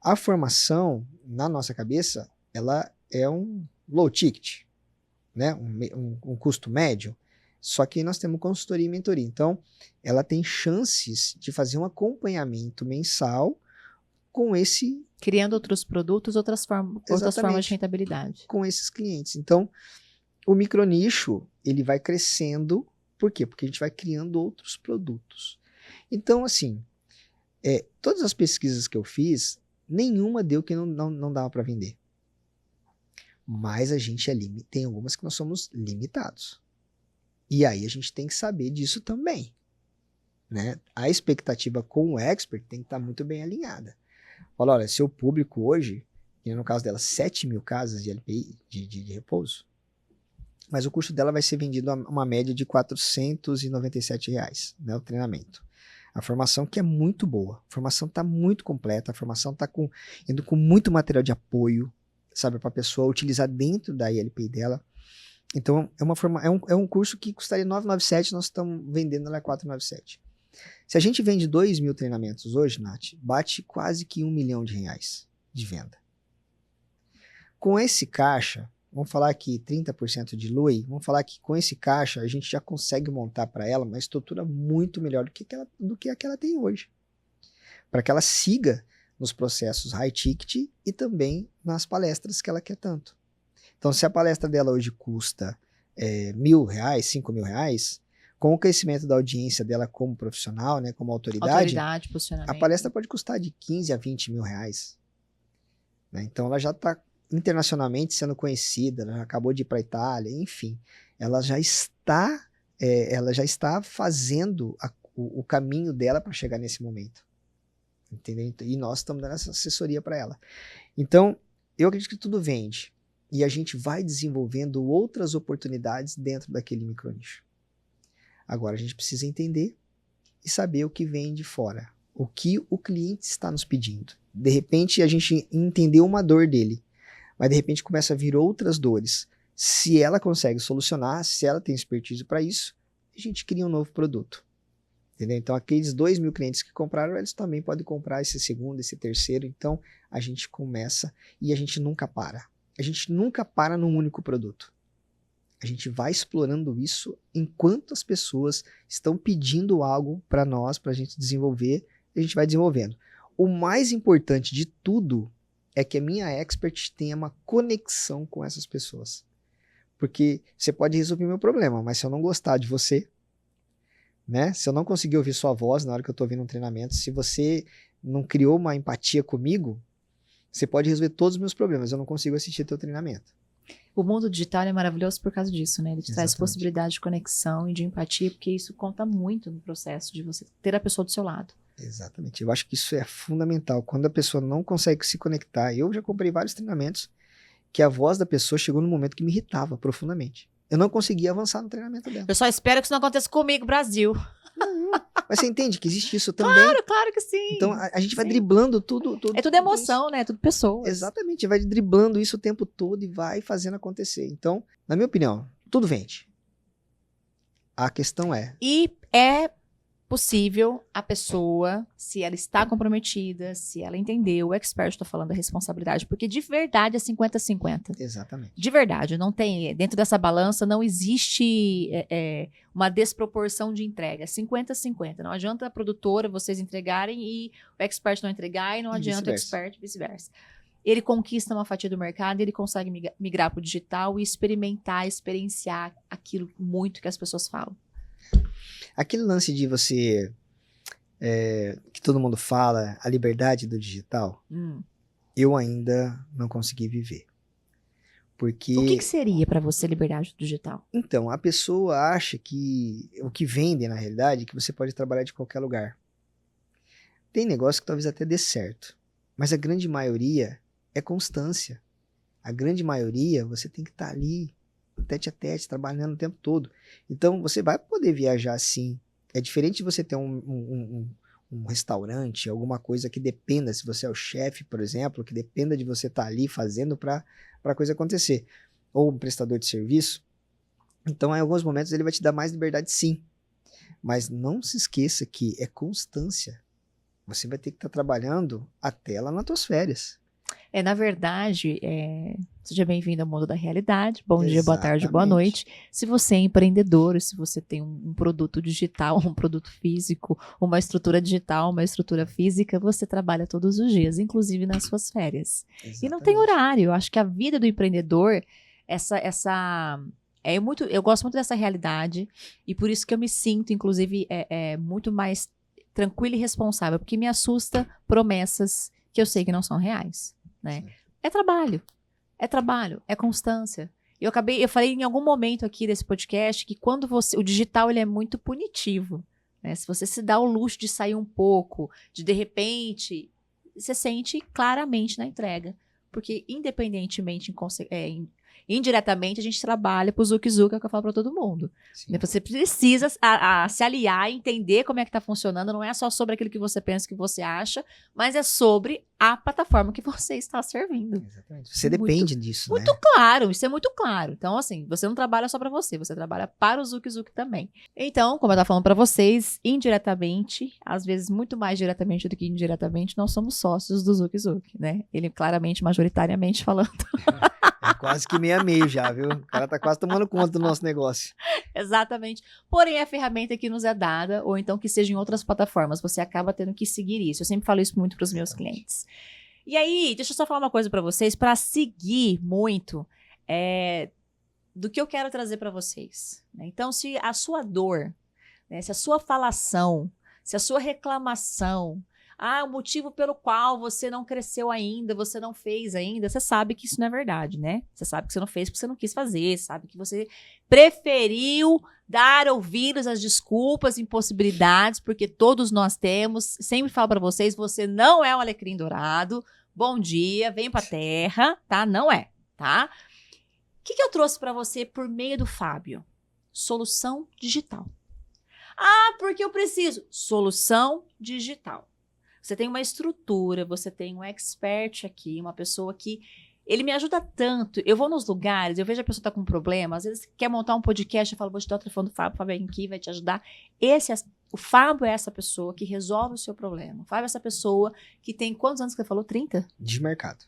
a formação, na nossa cabeça, ela é um low ticket, né? um custo médio, só que nós temos consultoria e mentoria. Então, ela tem chances de fazer um acompanhamento mensal com esse... Criando outros produtos, outras formas de rentabilidade. Com esses clientes. Então, o micronicho, ele vai crescendo. Por quê? Porque a gente vai criando outros produtos. Então, assim, todas as pesquisas que eu fiz, nenhuma deu que não dava para vender. Mas a gente tem algumas que nós somos limitados. E aí a gente tem que saber disso também, né? A expectativa com o expert tem que estar muito bem alinhada. Fala, olha, seu público hoje, que no caso dela, 7.000 casas de LPI, de repouso, mas o custo dela vai ser vendido a uma média de R$ 497, né, o treinamento. A formação que é muito boa. A formação está muito completa, a formação está indo com muito material de apoio, sabe, para a pessoa utilizar dentro da ILPI dela. Então, é um curso que custaria R$ 997, nós estamos vendendo ela a R$ 497. Se a gente vende 2.000 treinamentos hoje, Nath, bate quase que R$ 1 milhão de venda. Com esse caixa, vamos falar aqui 30% de LUI, vamos falar que com esse caixa a gente já consegue montar para ela uma estrutura muito melhor do que a que ela tem hoje. Para que ela siga nos processos high ticket e também nas palestras que ela quer tanto. Então, se a palestra dela hoje custa R$1.000, R$5.000, com o crescimento da audiência dela como profissional, né, como autoridade, a palestra pode custar de 15 a 20 mil reais. Né? Então, ela já está internacionalmente sendo conhecida, ela já acabou de ir para a Itália, enfim, ela já está fazendo o caminho dela para chegar nesse momento. Entendeu? E nós estamos dando essa assessoria para ela. Então, eu acredito que tudo vende. E a gente vai desenvolvendo outras oportunidades dentro daquele micronicho. Agora, a gente precisa entender e saber o que vem de fora. O que o cliente está nos pedindo. De repente, a gente entendeu uma dor dele. Mas, de repente, começa a vir outras dores. Se ela consegue solucionar, se ela tem expertise para isso, a gente cria um novo produto. Entendeu? Então, aqueles 2.000 clientes que compraram, eles também podem comprar esse segundo, esse terceiro. Então, a gente começa e a gente nunca para. A gente nunca para num único produto. A gente vai explorando isso enquanto as pessoas estão pedindo algo para nós, para a gente desenvolver, e a gente vai desenvolvendo. O mais importante de tudo é que a minha expert tenha uma conexão com essas pessoas. Porque você pode resolver meu problema, mas se eu não gostar de você, né? Se eu não conseguir ouvir sua voz na hora que eu estou ouvindo um treinamento, se você não criou uma empatia comigo, você pode resolver todos os meus problemas, eu não consigo assistir teu treinamento. O mundo digital é maravilhoso por causa disso, né? Ele te traz Exatamente. possibilidade de conexão e de empatia, porque isso conta muito no processo de você ter a pessoa do seu lado. Exatamente. Eu acho que isso é fundamental. Quando a pessoa não consegue se conectar, eu já comprei vários treinamentos que a voz da pessoa chegou num momento que me irritava profundamente. Eu não conseguia avançar no treinamento dela. Eu só espero que isso não aconteça comigo, Brasil. Mas você entende que existe isso também? Claro que sim. Então a gente vai Sim. driblando tudo. É tudo emoção, né? É tudo pessoas. Exatamente. Vai driblando isso o tempo todo e vai fazendo acontecer. Então, na minha opinião, tudo vende. A questão é... E é possível a pessoa, se ela está comprometida, se ela entendeu, o expert, estou falando da responsabilidade, porque de verdade é 50-50. Exatamente. De verdade, não tem, dentro dessa balança não existe uma desproporção de entrega, 50-50. Não adianta a produtora vocês entregarem e o expert não entregar, e não adianta o expert vice-versa. Ele conquista uma fatia do mercado, ele consegue migrar para o digital e experienciar aquilo muito que as pessoas falam. Aquele lance de você, que todo mundo fala, a liberdade do digital, eu ainda não consegui viver. Porque... O que seria para você liberdade do digital? Então, a pessoa acha que o que vende, na realidade, é que você pode trabalhar de qualquer lugar. Tem negócio que talvez até dê certo, mas a grande maioria é constância. A grande maioria, você tem que estar ali, tete a tete, trabalhando o tempo todo. Então, você vai poder viajar sim. É diferente de você ter um restaurante, alguma coisa que dependa, se você é o chefe, por exemplo, que dependa de você estar ali fazendo para a coisa acontecer. Ou um prestador de serviço. Então, em alguns momentos, ele vai te dar mais liberdade sim. Mas não se esqueça que é constância. Você vai ter que estar trabalhando até lá nas tuas férias. Na verdade, seja bem-vindo ao mundo da realidade. Bom dia, boa tarde, boa noite. Se você é empreendedor, se você tem um produto digital, um produto físico, uma estrutura digital, uma estrutura física, você trabalha todos os dias, inclusive nas suas férias. Exatamente. E não tem horário. Eu acho que a vida do empreendedor, eu gosto muito dessa realidade e por isso que eu me sinto, inclusive, muito mais tranquila e responsável, porque me assusta promessas que eu sei que não são reais. Né? É trabalho, é constância. Eu falei em algum momento aqui desse podcast que quando o digital ele é muito punitivo, né? Se você se dá o luxo de sair um pouco, de repente, você sente claramente na entrega, porque independentemente Indiretamente, a gente trabalha pro Zuki Zuki, é o que eu falo para todo mundo. Sim. Você precisa se aliar, entender como é que tá funcionando. Não é só sobre aquilo que você pensa, que você acha, mas é sobre a plataforma que você está servindo. Exatamente. Você depende disso, Muito né? claro, isso é muito claro. Então, assim, você não trabalha só para você trabalha para o Zuki Zuki também. Então, como eu estava falando para vocês, indiretamente, às vezes muito mais diretamente do que indiretamente, nós somos sócios do Zuki Zuki, né? Ele claramente, majoritariamente falando. É quase que meio a meio já, viu? O cara tá quase tomando conta do nosso negócio. Exatamente. Porém, é a ferramenta que nos é dada, ou então que seja em outras plataformas, você acaba tendo que seguir isso. Eu sempre falo isso muito para os meus clientes. E aí, deixa eu só falar uma coisa para vocês, para seguir muito do que eu quero trazer para vocês. Né? Então, se a sua dor, né, se a sua falação, se a sua reclamação, o motivo pelo qual você não cresceu ainda, você não fez ainda, você sabe que isso não é verdade, né? Você sabe que você não fez porque você não quis fazer, sabe que você preferiu dar ouvidos às desculpas, impossibilidades, porque todos nós temos. Sempre falo para vocês, você não é um alecrim dourado. Bom dia, vem pra terra, tá? Não é, tá? O que eu trouxe para você por meio do Fábio? Solução digital. Porque eu preciso. Solução digital. Você tem uma estrutura, você tem um expert aqui, uma pessoa que... Ele me ajuda tanto. Eu vou nos lugares, eu vejo a pessoa tá com um problema, às vezes quer montar um podcast, eu falo, vou te dar o telefone do Fábio, o Fábio vem aqui, vai te ajudar. O Fábio é essa pessoa que resolve o seu problema. O Fábio é essa pessoa que tem quantos anos que você falou? 30? De mercado.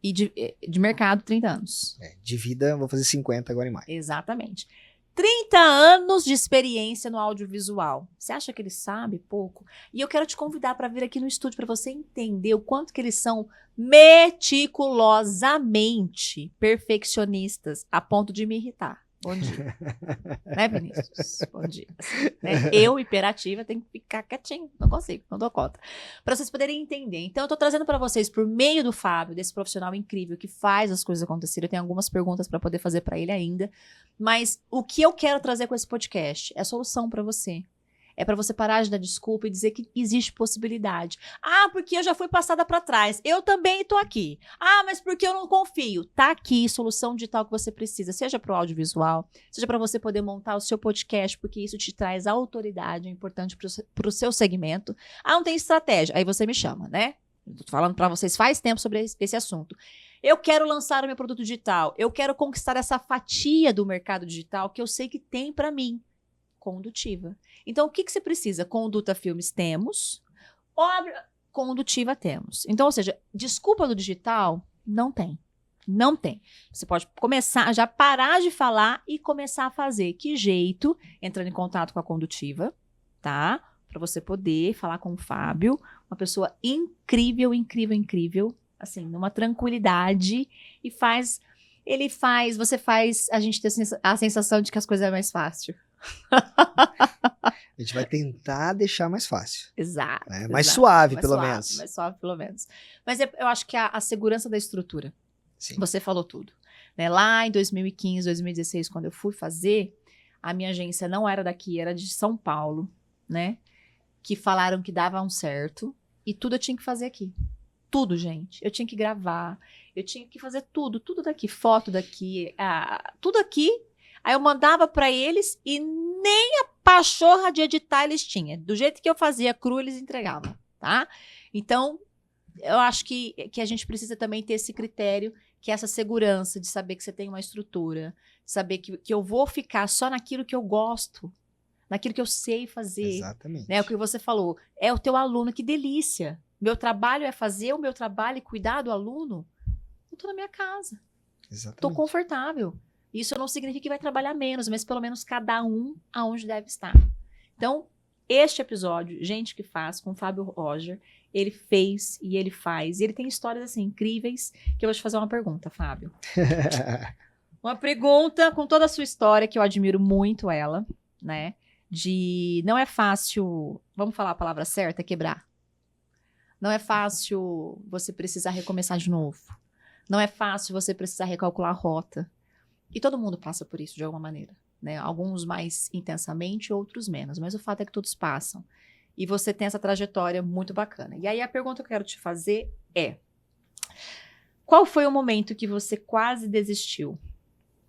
E de mercado, 30 anos. De vida, vou fazer 50 agora em maio. Exatamente. 30 anos de experiência no audiovisual. Você acha que ele sabe pouco? E eu quero te convidar para vir aqui no estúdio para você entender o quanto que eles são meticulosamente perfeccionistas a ponto de me irritar. Bom dia. Né, Vinícius? Bom dia. Né? Eu, hiperativa, tenho que ficar quietinho. Não consigo, não dou conta. Para vocês poderem entender. Então, eu tô trazendo para vocês, por meio do Fábio, desse profissional incrível que faz as coisas acontecerem. Eu tenho algumas perguntas para poder fazer para ele ainda. Mas o que eu quero trazer com esse podcast é solução para você. É para você parar de dar desculpa e dizer que existe possibilidade. Porque eu já fui passada para trás. Eu também estou aqui. Mas porque eu não confio. Tá aqui, solução digital que você precisa. Seja para o audiovisual, seja para você poder montar o seu podcast, porque isso te traz autoridade, é importante para o seu segmento. Não tem estratégia. Aí você me chama, né? Estou falando para vocês faz tempo sobre esse assunto. Eu quero lançar o meu produto digital. Eu quero conquistar essa fatia do mercado digital que eu sei que tem para mim. Condutiva. Então, o que você precisa? Conduta Filmes temos, condutiva temos. Então, ou seja, desculpa do digital, não tem. Não tem. Você pode começar, já parar de falar e começar a fazer. Que jeito? Entrando em contato com a condutiva, tá? Para você poder falar com o Fábio, uma pessoa incrível, incrível, incrível, assim, numa tranquilidade e você faz a gente ter a sensação de que as coisas é mais fácil. A gente vai tentar deixar mais fácil. Exato. Né? Mais suave, pelo menos. Mais suave, pelo menos. Mas eu acho que a segurança da estrutura. Sim. Você falou tudo. Né? Lá em 2015, 2016, quando eu fui fazer, a minha agência não era daqui, era de São Paulo, né? Que falaram que dava um certo. E tudo eu tinha que fazer aqui. Tudo, gente. Eu tinha que gravar. Eu tinha que fazer tudo. Tudo daqui. Foto daqui. Tudo aqui. Aí eu mandava para eles e nem a pachorra de editar eles tinham. Do jeito que eu fazia cru, eles entregavam, tá? Então, eu acho que a gente precisa também ter esse critério, que é essa segurança de saber que você tem uma estrutura, saber que eu vou ficar só naquilo que eu gosto, naquilo que eu sei fazer. Exatamente. Né? O que você falou, é o teu aluno, que delícia. Meu trabalho é fazer o meu trabalho e cuidar do aluno. Eu tô na minha casa. Exatamente. Tô confortável. Isso não significa que vai trabalhar menos, mas pelo menos cada um aonde deve estar. Então, este episódio, Gente que Faz, com o Fábio Roger, ele fez e ele faz. E ele tem histórias, assim, incríveis, que eu vou te fazer uma pergunta, Fábio. Uma pergunta com toda a sua história, que eu admiro muito ela, né? Não é fácil, vamos falar a palavra certa, quebrar. Não é fácil você precisar recomeçar de novo. Não é fácil você precisar recalcular a rota. E todo mundo passa por isso de alguma maneira, né? Alguns mais intensamente, outros menos. Mas o fato é que todos passam. E você tem essa trajetória muito bacana. E aí a pergunta que eu quero te fazer é: Qual foi o momento que você quase desistiu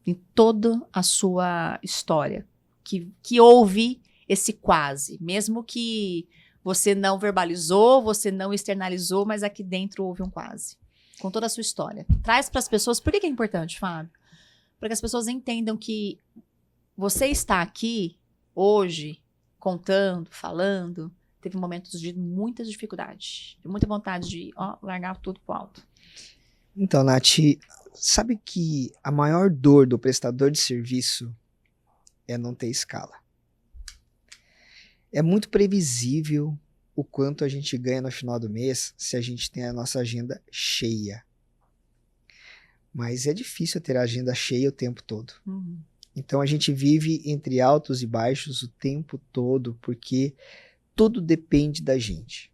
em toda a sua história? Que houve esse quase, mesmo que você não verbalizou, você não externalizou, mas aqui dentro houve um quase. Com toda a sua história. Traz para as pessoas, por que é importante, Fábio? Para que as pessoas entendam que você está aqui hoje, contando, falando, teve momentos de muitas dificuldades, de muita vontade de largar tudo pro alto. Então, Nath, sabe que a maior dor do prestador de serviço é não ter escala. É muito previsível o quanto a gente ganha no final do mês se a gente tem a nossa agenda cheia. Mas é difícil ter a agenda cheia o tempo todo. Uhum. Então a gente vive entre altos e baixos o tempo todo, porque tudo depende da gente.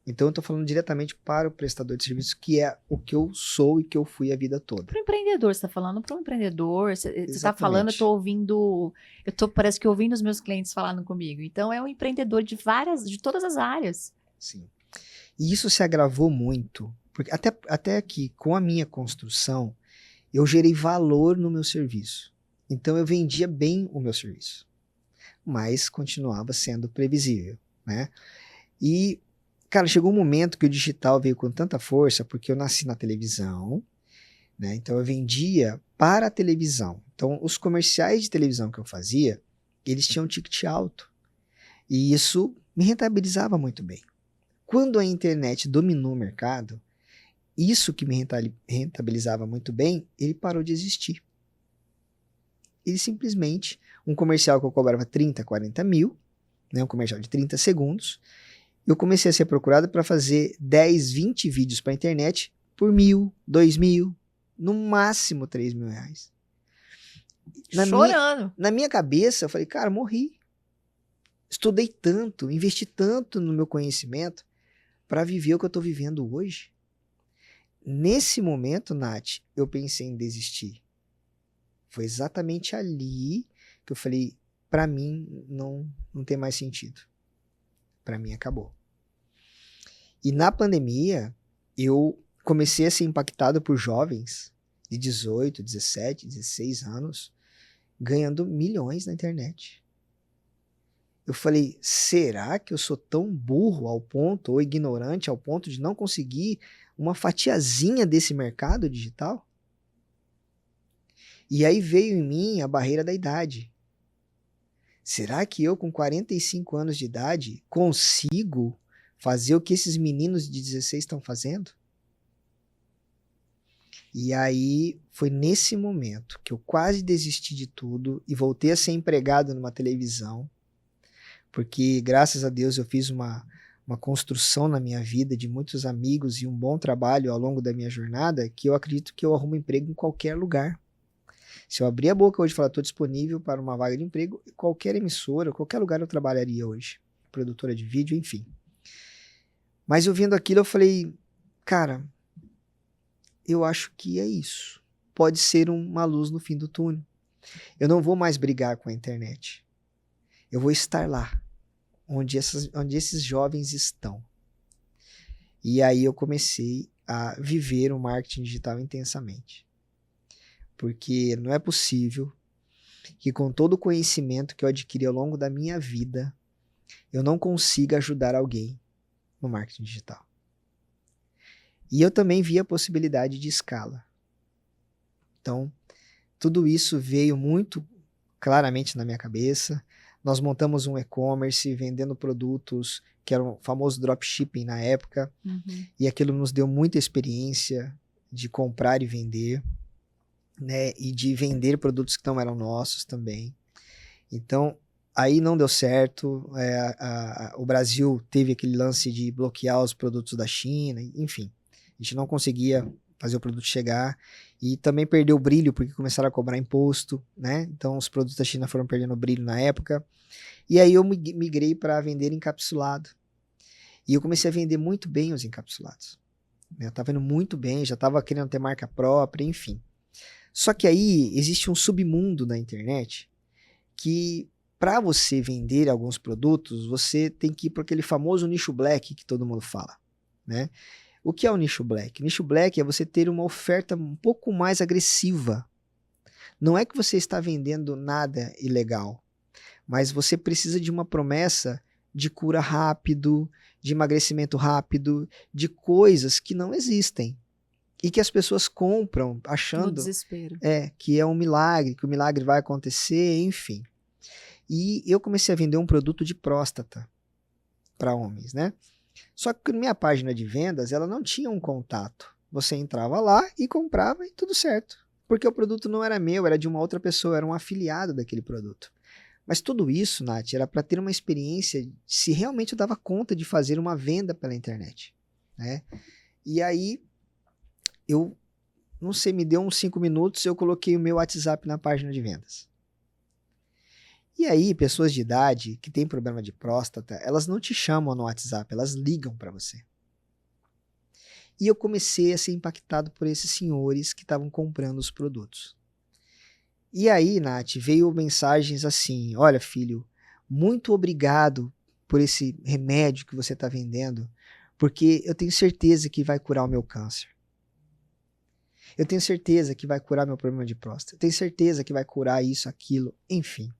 Então eu estou falando diretamente para o prestador de serviço, que é o que eu sou e que eu fui a vida toda. Para o empreendedor, você está falando para um empreendedor, você está falando, eu Exatamente. estou ouvindo, parece que ouvindo os meus clientes falando comigo. Então é um empreendedor de todas as áreas. Sim. E isso se agravou muito, porque até que com a minha construção, eu gerei valor no meu serviço. Então eu vendia bem o meu serviço, mas continuava sendo previsível, né? E, cara, chegou um momento que o digital veio com tanta força, porque eu nasci na televisão, né? Então eu vendia para a televisão. Então os comerciais de televisão que eu fazia, eles tinham um ticket alto. E isso me rentabilizava muito bem. Quando a internet dominou o mercado, isso que me rentabilizava muito bem, ele parou de existir. Ele simplesmente, um comercial que eu cobrava 30, 40 mil, né, um comercial de 30 segundos, eu comecei a ser procurado para fazer 10, 20 vídeos para a internet por 1.000, 2.000, no máximo 3.000 reais. Chorando. Na minha cabeça, eu falei, cara, morri. Estudei tanto, investi tanto no meu conhecimento para viver o que eu estou vivendo hoje. Nesse momento, Nath, eu pensei em desistir. Foi exatamente ali que eu falei, para mim não tem mais sentido. Para mim acabou. E na pandemia, eu comecei a ser impactado por jovens de 18, 17, 16 anos, ganhando milhões na internet. Eu falei, será que eu sou tão burro ao ponto, ou ignorante ao ponto de não conseguir uma fatiazinha desse mercado digital? E aí veio em mim a barreira da idade. Será que eu, com 45 anos de idade, consigo fazer o que esses meninos de 16 estão fazendo? E aí foi nesse momento que eu quase desisti de tudo e voltei a ser empregado numa televisão, porque graças a Deus eu fiz uma construção na minha vida de muitos amigos e um bom trabalho ao longo da minha jornada, que eu acredito que eu arrumo emprego em qualquer lugar. Se eu abrir a boca hoje e falar, estou disponível para uma vaga de emprego, qualquer emissora, qualquer lugar eu trabalharia hoje. Produtora de vídeo, enfim. Mas eu vendo aquilo, eu falei, cara, eu acho que é isso. Pode ser uma luz no fim do túnel. Eu não vou mais brigar com a internet. Eu vou estar lá, onde esses jovens estão. E aí eu comecei a viver o marketing digital intensamente. Porque não é possível que com todo o conhecimento que eu adquiri ao longo da minha vida, eu não consiga ajudar alguém no marketing digital. E eu também vi a possibilidade de escala. Então, tudo isso veio muito claramente na minha cabeça. Nós montamos um e-commerce vendendo produtos que eram o famoso dropshipping na época. Uhum. E aquilo nos deu muita experiência de comprar e vender, né, e de vender produtos que não eram nossos também. Então, aí não deu certo, o Brasil teve aquele lance de bloquear os produtos da China, enfim, a gente não conseguia fazer o produto chegar, e também perdeu o brilho, porque começaram a cobrar imposto, né, então os produtos da China foram perdendo brilho na época, e aí eu migrei para vender encapsulado, e eu comecei a vender muito bem os encapsulados, né, eu estava indo muito bem, já estava querendo ter marca própria, enfim. Só que aí existe um submundo na internet que para você vender alguns produtos, você tem que ir para aquele famoso nicho black que todo mundo fala, né? O que é o nicho black? Nicho black é você ter uma oferta um pouco mais agressiva. Não é que você está vendendo nada ilegal, mas você precisa de uma promessa de cura rápido, de emagrecimento rápido, de coisas que não existem. E que as pessoas compram No achando desespero. que é um milagre, que o milagre vai acontecer, enfim. E eu comecei a vender um produto de próstata para homens, né? Só que na minha página de vendas, ela não tinha um contato. Você entrava lá e comprava e tudo certo. Porque o produto não era meu, era de uma outra pessoa, era um afiliado daquele produto. Mas tudo isso, Nath, era para ter uma experiência se realmente eu dava conta de fazer uma venda pela internet, né? E aí, eu, não sei, me deu uns 5 minutos, eu coloquei o meu WhatsApp na página de vendas. E aí, pessoas de idade que têm problema de próstata, elas não te chamam no WhatsApp, elas ligam para você. E eu comecei a ser impactado por esses senhores que estavam comprando os produtos. E aí, Nath, veio mensagens assim: olha, filho, muito obrigado por esse remédio que você está vendendo, porque eu tenho certeza que vai curar o meu câncer. Eu tenho certeza que vai curar meu problema de próstata. Eu tenho certeza que vai curar isso, aquilo, enfim.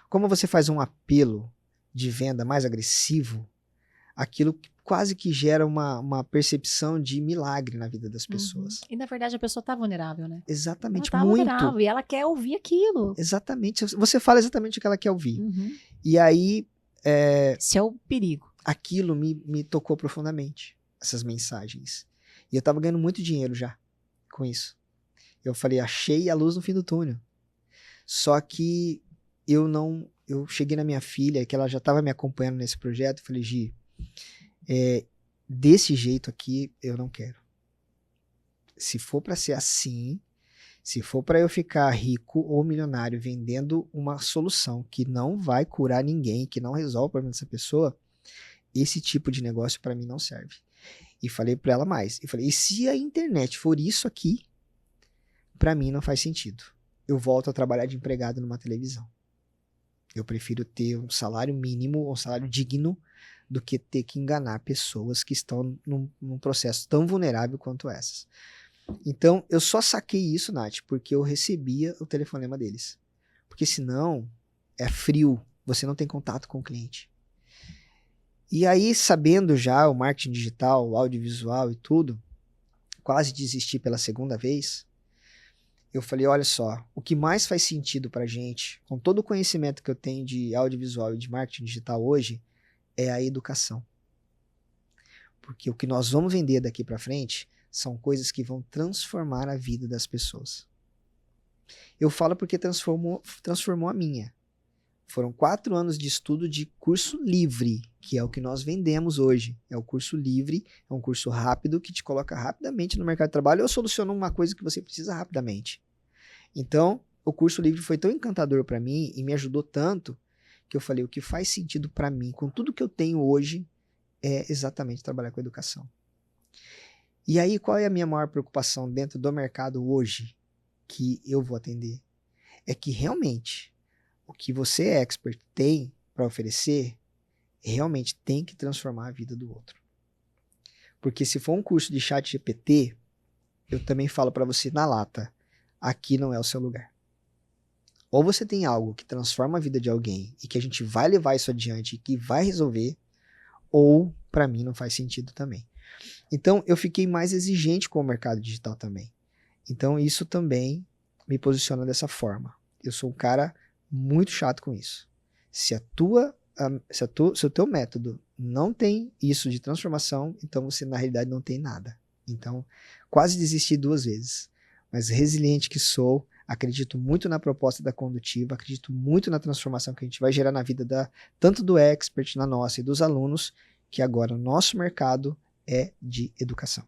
Como você faz um apelo de venda mais agressivo, aquilo quase que gera uma percepção de milagre na vida das pessoas. E na verdade a pessoa tá vulnerável, né? Exatamente, Ela tá muito. vulnerável e ela quer ouvir aquilo. Exatamente. Você fala exatamente o que ela quer ouvir. Uhum. E aí, Esse é o perigo. aquilo me tocou profundamente, essas mensagens. E eu tava ganhando muito dinheiro já com isso. Eu falei, achei a luz no fim do túnel. Só que eu cheguei na minha filha, que ela já estava me acompanhando nesse projeto, e falei, Gi, desse jeito aqui, eu não quero. Se for para ser assim, se for para eu ficar rico ou milionário vendendo uma solução que não vai curar ninguém, que não resolve o problema dessa pessoa, esse tipo de negócio para mim não serve. E falei para ela mais. E falei, e se a internet for isso aqui, para mim não faz sentido. Eu volto a trabalhar de empregado numa televisão. Eu prefiro ter um salário mínimo, um salário digno, do que ter que enganar pessoas que estão num processo tão vulnerável quanto essas. Então, eu só saquei isso, Nath, porque eu recebia o telefonema deles. Porque senão, é frio, você não tem contato com o cliente. E aí, sabendo já o marketing digital, o audiovisual e tudo, quase desisti pela segunda vez. Eu falei, olha só, o que mais faz sentido pra gente, com todo o conhecimento que eu tenho de audiovisual e de marketing digital hoje, é a educação. Porque o que nós vamos vender daqui pra frente são coisas que vão transformar a vida das pessoas. Eu falo porque transformou a minha. Foram 4 anos de estudo de curso livre, que é o que nós vendemos hoje. É o curso livre, é um curso rápido que te coloca rapidamente no mercado de trabalho ou soluciona uma coisa que você precisa rapidamente. Então, o curso livre foi tão encantador para mim e me ajudou tanto que eu falei, o que faz sentido para mim, com tudo que eu tenho hoje, é exatamente trabalhar com educação. E aí, qual é a minha maior preocupação dentro do mercado hoje que eu vou atender? É que realmente o que você, expert, tem para oferecer realmente tem que transformar a vida do outro. Porque se for um curso de chat GPT, eu também falo para você na lata, aqui não é o seu lugar. Ou você tem algo que transforma a vida de alguém e que a gente vai levar isso adiante e que vai resolver, ou para mim não faz sentido também. Então eu fiquei mais exigente com o mercado digital também. Então isso também me posiciona dessa forma. Eu sou um cara muito chato com isso. Se o teu método não tem isso de transformação, então você na realidade não tem nada. Então quase desisti 2 vezes. Mas resiliente que sou, acredito muito na proposta da Condutiva, acredito muito na transformação que a gente vai gerar na vida tanto do expert, na nossa e dos alunos, que agora o nosso mercado é de educação.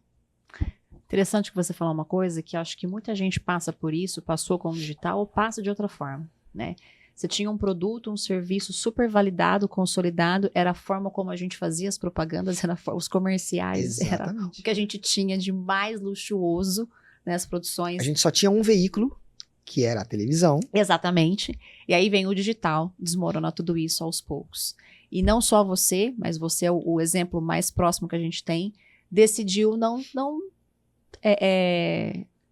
Interessante que você falou uma coisa que acho que muita gente passa por isso, passou com o digital ou passa de outra forma, né? Você tinha um produto, um serviço super validado, consolidado, era a forma como a gente fazia as propagandas, os comerciais, Exatamente. Era o que a gente tinha de mais luxuoso, né, as produções. A gente só tinha um veículo, que era a televisão. Exatamente. E aí vem o digital, desmorona tudo isso aos poucos. E não só você, mas você é o exemplo mais próximo que a gente tem decidiu não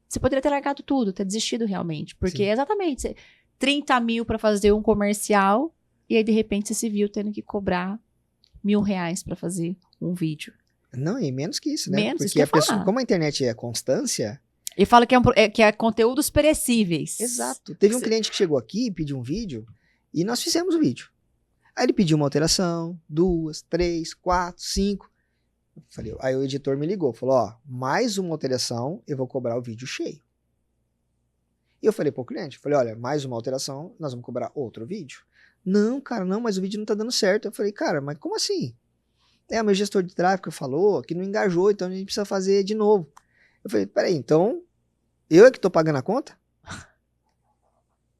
você poderia ter largado tudo, ter desistido realmente. Porque, exatamente, 30 mil para fazer um comercial, e aí, de repente, você se viu tendo que cobrar R$1.000 para fazer um vídeo. Não, e menos que isso, né? Menos, porque isso que eu ia falar. como a internet é constância... E fala que é conteúdos perecíveis. Exato. Teve um cliente que chegou aqui e pediu um vídeo, e nós fizemos o vídeo. Aí ele pediu uma alteração, 2, 3, 4, 5... Falei, aí o editor me ligou, falou, ó, mais uma alteração, eu vou cobrar o vídeo cheio. E eu falei pro cliente, falei, olha, mais uma alteração, nós vamos cobrar outro vídeo. Não, cara, não, mas o vídeo não tá dando certo. Eu falei, cara, mas como assim? O meu gestor de tráfego falou que não engajou, então a gente precisa fazer de novo. Eu falei, peraí, então eu é que tô pagando a conta?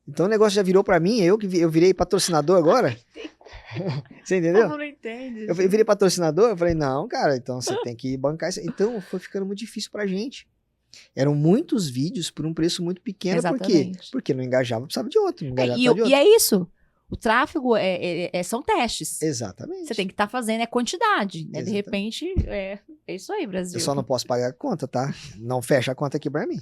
Então o negócio já virou pra mim, eu virei patrocinador agora? Você entendeu? Como não entende? Eu virei patrocinador, eu falei, não, cara, então você tem que bancar isso. Então foi ficando muito difícil pra gente. Eram muitos vídeos por um preço muito pequeno. Exatamente. Por quê? Porque não engajava, precisava de outro. Não engajava, precisava de outro. E é isso. O tráfego são testes. Exatamente. Você tem que estar fazendo quantidade, né? Exatamente. De repente, é isso aí, Brasil. Eu só não posso pagar a conta, tá? Não fecha a conta aqui pra mim.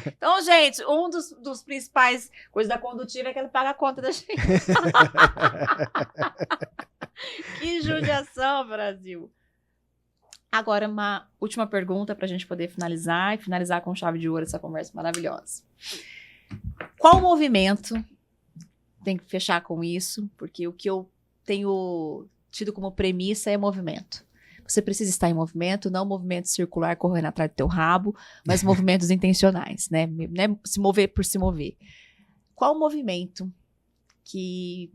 Então, gente, um dos principais coisas da Condutiva é que ele paga a conta da gente. Que judiação, Brasil. Agora, uma última pergunta pra gente poder finalizar e finalizar com chave de ouro essa conversa maravilhosa. Qual movimento, tem que fechar com isso, porque o que eu tenho tido como premissa é movimento. Você precisa estar em movimento, não movimento circular correndo atrás do teu rabo, mas movimentos intencionais, né? Não é se mover por se mover. Qual o movimento que,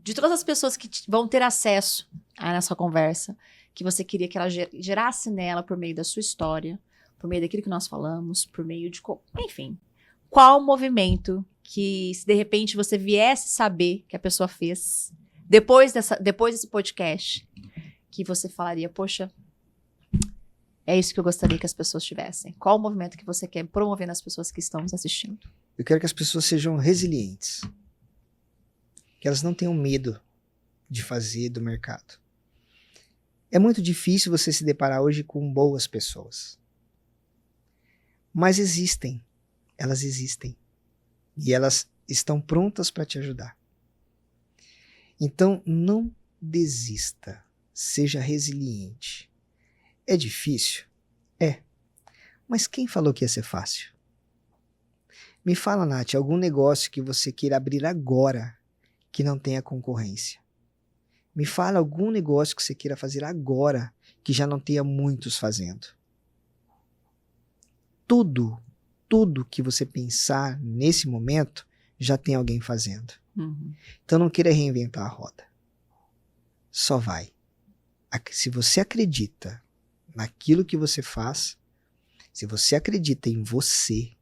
de todas as pessoas que vão ter acesso à nossa conversa, que você queria que ela gerasse nela por meio da sua história, por meio daquilo que nós falamos, por meio de... Enfim, qual movimento que, se de repente você viesse saber que a pessoa fez, depois desse podcast, que você falaria, poxa, é isso que eu gostaria que as pessoas tivessem? Qual o movimento que você quer promover nas pessoas que estão nos assistindo? Eu quero que as pessoas sejam resilientes. Que elas não tenham medo de fazer do mercado. É muito difícil você se deparar hoje com boas pessoas. Mas existem. Elas existem. E elas estão prontas para te ajudar. Então, não desista. Seja resiliente. É difícil? É. Mas quem falou que ia ser fácil? Me fala, Nath, algum negócio que você queira abrir agora que não tenha concorrência. Me fala algum negócio que você queira fazer agora que já não tenha muitos fazendo. Tudo que você pensar nesse momento já tem alguém fazendo. Uhum. Então não queira reinventar a roda. Só vai. Se você acredita naquilo que você faz, se você acredita em você,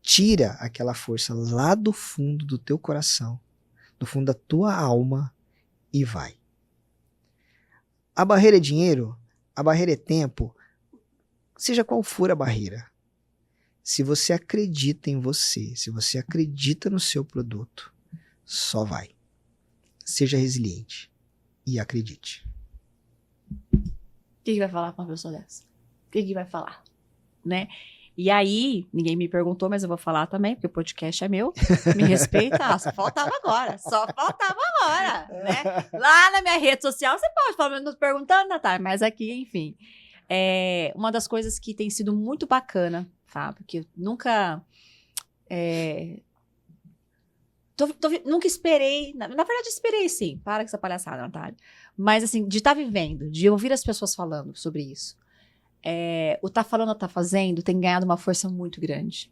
tira aquela força lá do fundo do teu coração, do fundo da tua alma e vai. A barreira é dinheiro, a barreira é tempo, seja qual for a barreira. Se você acredita em você, se você acredita no seu produto, só vai. Seja resiliente e acredite. O que vai falar com uma pessoa dessa? O que vai falar? Né? E aí, ninguém me perguntou, mas eu vou falar também, porque o podcast é meu. Me respeita. Só faltava agora. Né? Lá na minha rede social, você pode falar, nos perguntando, Natália, mas aqui, enfim. Uma das coisas que tem sido muito bacana, Fábio, que eu nunca... nunca esperei... Na verdade, esperei sim. Para com essa palhaçada, Natália. Mas, assim, de estar vivendo, de ouvir as pessoas falando sobre isso. O tá falando ou tá fazendo tem ganhado uma força muito grande,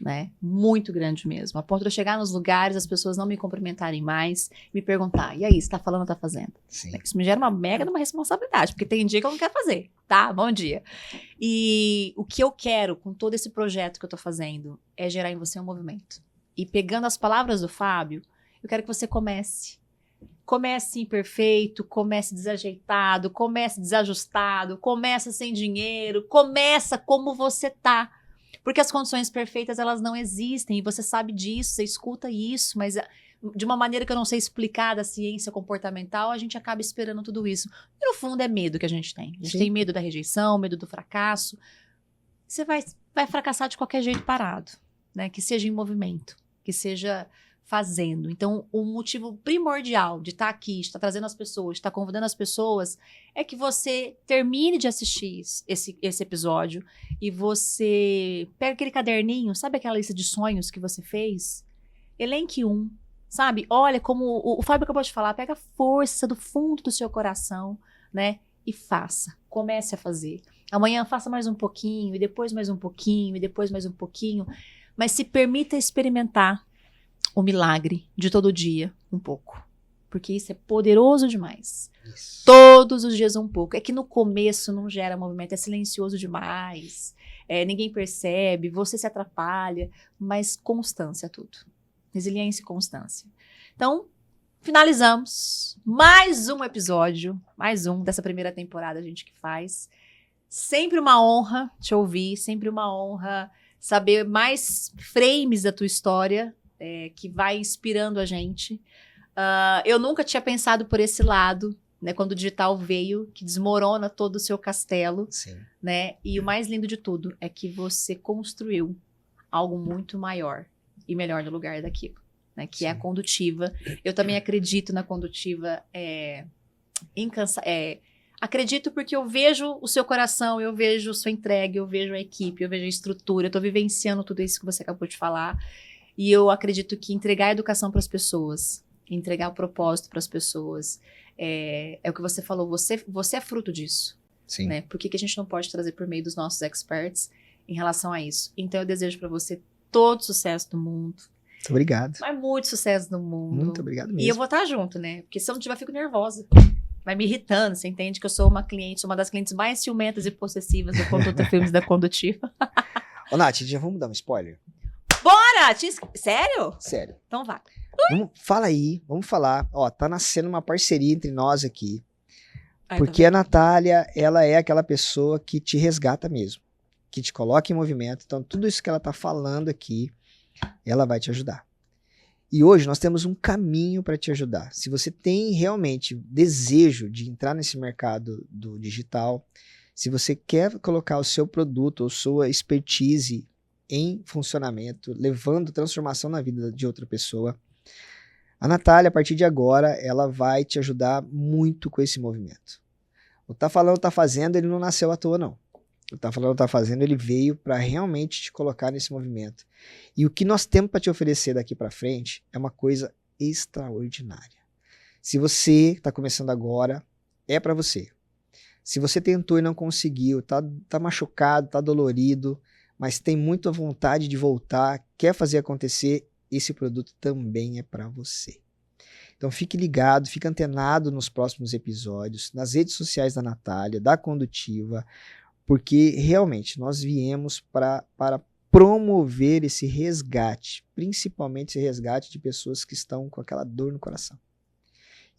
né? Muito grande mesmo. A ponto de eu chegar nos lugares, as pessoas não me cumprimentarem mais, me perguntar, e aí, você tá falando ou tá fazendo? Sim. Isso me gera uma mega de uma responsabilidade, porque tem dia que eu não quero fazer, tá? Bom dia. E o que eu quero com todo esse projeto que eu tô fazendo é gerar em você um movimento. E pegando as palavras do Fábio, eu quero que você comece. Comece imperfeito, comece desajeitado, comece desajustado, comece sem dinheiro, começa como você tá. Porque as condições perfeitas, elas não existem, e você sabe disso, você escuta isso, mas de uma maneira que eu não sei explicar da ciência comportamental, a gente acaba esperando tudo isso. E no fundo é medo que a gente tem. A gente Sim. tem medo da rejeição, medo do fracasso. Você vai fracassar de qualquer jeito parado, né? Que seja em movimento, que seja fazendo. Então, o motivo primordial de estar aqui, de estar trazendo as pessoas, de estar convidando as pessoas, é que você termine de assistir esse episódio e você pega aquele caderninho, sabe aquela lista de sonhos que você fez? Elenque um, sabe? Olha, como o Fábio acabou de falar, pega a força do fundo do seu coração, né? E faça. Comece a fazer. Amanhã faça mais um pouquinho, e depois mais um pouquinho, e depois mais um pouquinho. Mas se permita experimentar o milagre de todo dia, um pouco. Porque isso é poderoso demais. Isso. Todos os dias um pouco. É que no começo não gera movimento, é silencioso demais. Ninguém percebe, você se atrapalha. Mas constância é tudo. Resiliência e constância. Então, finalizamos mais um episódio, mais um dessa primeira temporada, a gente que faz. Sempre uma honra te ouvir, sempre uma honra saber mais frames da tua história, que vai inspirando a gente. Eu nunca tinha pensado por esse lado, né, quando o digital veio, que desmorona todo o seu castelo. Sim. Né? E o mais lindo de tudo é que você construiu algo muito maior e melhor no lugar daquilo, né? Que é a Condutiva. Eu também acredito na Condutiva, acredito porque eu vejo o seu coração, eu vejo a sua entrega, eu vejo a equipe, eu vejo a estrutura, eu tô vivenciando tudo isso que você acabou de falar. E eu acredito que entregar a educação para as pessoas, entregar o propósito para as pessoas, é o que você falou, você é fruto disso. Sim. Né? Por que a gente não pode trazer por meio dos nossos experts em relação a isso? Então eu desejo para você todo sucesso do mundo. Muito obrigado. Mas muito sucesso do mundo. Muito obrigado mesmo. E eu vou estar junto, né? Porque se eu não tiver, eu fico nervosa. Vai me irritando, você entende que eu sou uma das clientes mais ciumentas e possessivas do Conduta Filmes da Condutiva. Ô, Nath, já vamos dar um spoiler? Bora! Sério? Sério. Então vai. Fala aí, vamos falar. Ó, tá nascendo uma parceria entre nós aqui. Ai, Porque a Natália, ela é aquela pessoa que te resgata mesmo. Que te coloca em movimento. Então, tudo isso que ela tá falando aqui, ela vai te ajudar. E hoje nós temos um caminho para te ajudar. Se você tem realmente desejo de entrar nesse mercado do digital, se você quer colocar o seu produto ou sua expertise em funcionamento, levando transformação na vida de outra pessoa, a Natália, a partir de agora, ela vai te ajudar muito com esse movimento. O Tá Falando, Tá Fazendo, ele não nasceu à toa, não. O Tá Falando, Tá Fazendo, ele veio para realmente te colocar nesse movimento. E o que nós temos para te oferecer daqui para frente é uma coisa extraordinária. Se você está começando agora, é para você. Se você tentou e não conseguiu, tá machucado, tá dolorido, mas tem muita vontade de voltar, quer fazer acontecer, esse produto também é para você. Então fique ligado, fique antenado nos próximos episódios, nas redes sociais da Natália, da Condutiva, porque realmente nós viemos para promover esse resgate, principalmente esse resgate de pessoas que estão com aquela dor no coração.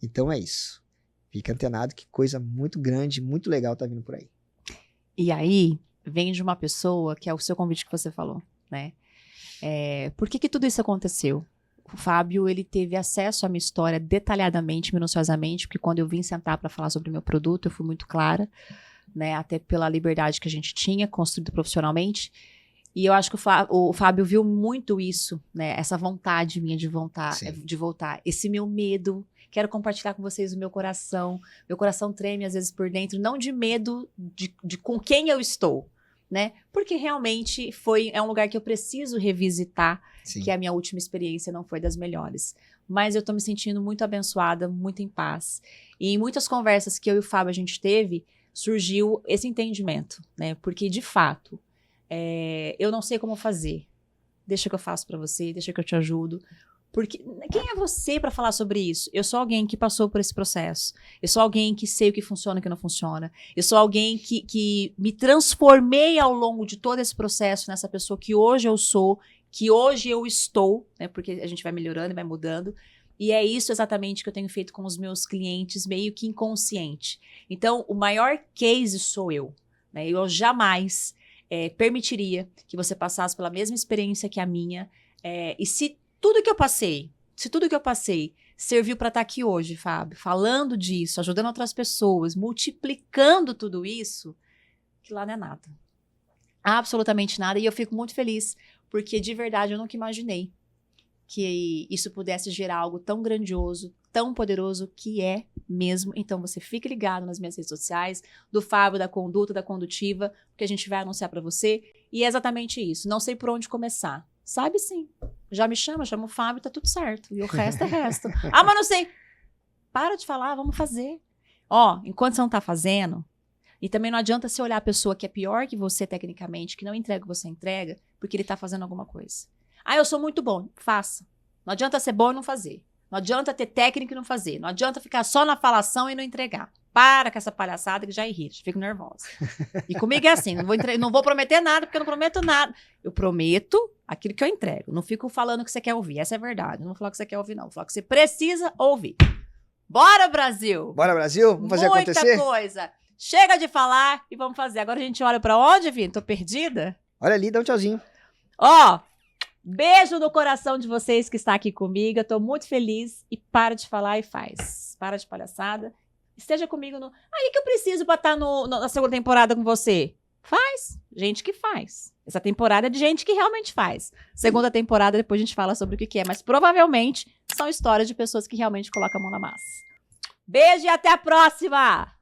Então é isso. Fique antenado que coisa muito grande, muito legal tá vindo por aí. E aí, vem de uma pessoa que é o seu convite que você falou, né? Por que tudo isso aconteceu? O Fábio, ele teve acesso à minha história detalhadamente, minuciosamente, porque quando eu vim sentar para falar sobre o meu produto, eu fui muito clara, né? Até pela liberdade que a gente tinha construído profissionalmente. E eu acho que o Fábio viu muito isso, né? Essa vontade minha de voltar. Esse meu medo. Quero compartilhar com vocês o meu coração. Meu coração treme às vezes por dentro, não de medo de com quem eu estou, né? Porque realmente é um lugar que eu preciso revisitar, Sim. que a minha última experiência não foi das melhores. Mas eu tô me sentindo muito abençoada, muito em paz. E em muitas conversas que eu e o Fábio a gente teve, surgiu esse entendimento, né? Porque, de fato, eu não sei como fazer. Deixa que eu faço pra você, deixa que eu te ajudo. Porque quem é você para falar sobre isso? Eu sou alguém que passou por esse processo. Eu sou alguém que sei o que funciona e o que não funciona. Eu sou alguém que me transformei ao longo de todo esse processo nessa pessoa que hoje eu sou, que hoje eu estou, né? Porque a gente vai melhorando e vai mudando. E é isso exatamente que eu tenho feito com os meus clientes, meio que inconsciente. Então, o maior case sou eu, né? Eu jamais permitiria que você passasse pela mesma experiência que a minha. E se tudo que eu passei serviu para estar aqui hoje, Fábio, falando disso, ajudando outras pessoas, multiplicando tudo isso, que lá não é nada. Absolutamente nada. E eu fico muito feliz, porque de verdade eu nunca imaginei que isso pudesse gerar algo tão grandioso, tão poderoso, que é mesmo. Então você fique ligado nas minhas redes sociais, do Fábio, da Conduta, da Condutiva, porque a gente vai anunciar para você. E é exatamente isso. Não sei por onde começar. Sabe sim. Já me chama o Fábio, tá tudo certo. E o resto é resto. Ah, mas não sei. Para de falar, vamos fazer. Ó, enquanto você não tá fazendo, e também não adianta você olhar a pessoa que é pior que você tecnicamente, que não entrega o que você entrega, porque ele tá fazendo alguma coisa. Ah, eu sou muito bom. Faça. Não adianta ser bom e não fazer. Não adianta ter técnica e não fazer. Não adianta ficar só na falação e não entregar. Para com essa palhaçada que já irrita. Fico nervosa. E comigo é assim. Não vou prometer nada, porque eu não prometo nada. Eu prometo aquilo que eu entrego. Não fico falando o que você quer ouvir. Essa é a verdade. Não vou falar o que você quer ouvir, não. Vou falar o que você precisa ouvir. Bora, Brasil! Bora, Brasil? Vamos fazer acontecer? Muita coisa. Chega de falar e vamos fazer. Agora a gente olha pra onde, Vini? Tô perdida? Olha ali, dá um tchauzinho. Ó, beijo no coração de vocês que está aqui comigo. Eu tô muito feliz. E para de falar e faz. Para de palhaçada. Esteja comigo no... Aí que eu preciso pra estar na segunda temporada com você? Faz. Gente que faz. Essa temporada é de gente que realmente faz. Segunda temporada, depois a gente fala sobre o que é. Mas provavelmente são histórias de pessoas que realmente colocam a mão na massa. Beijo e até a próxima!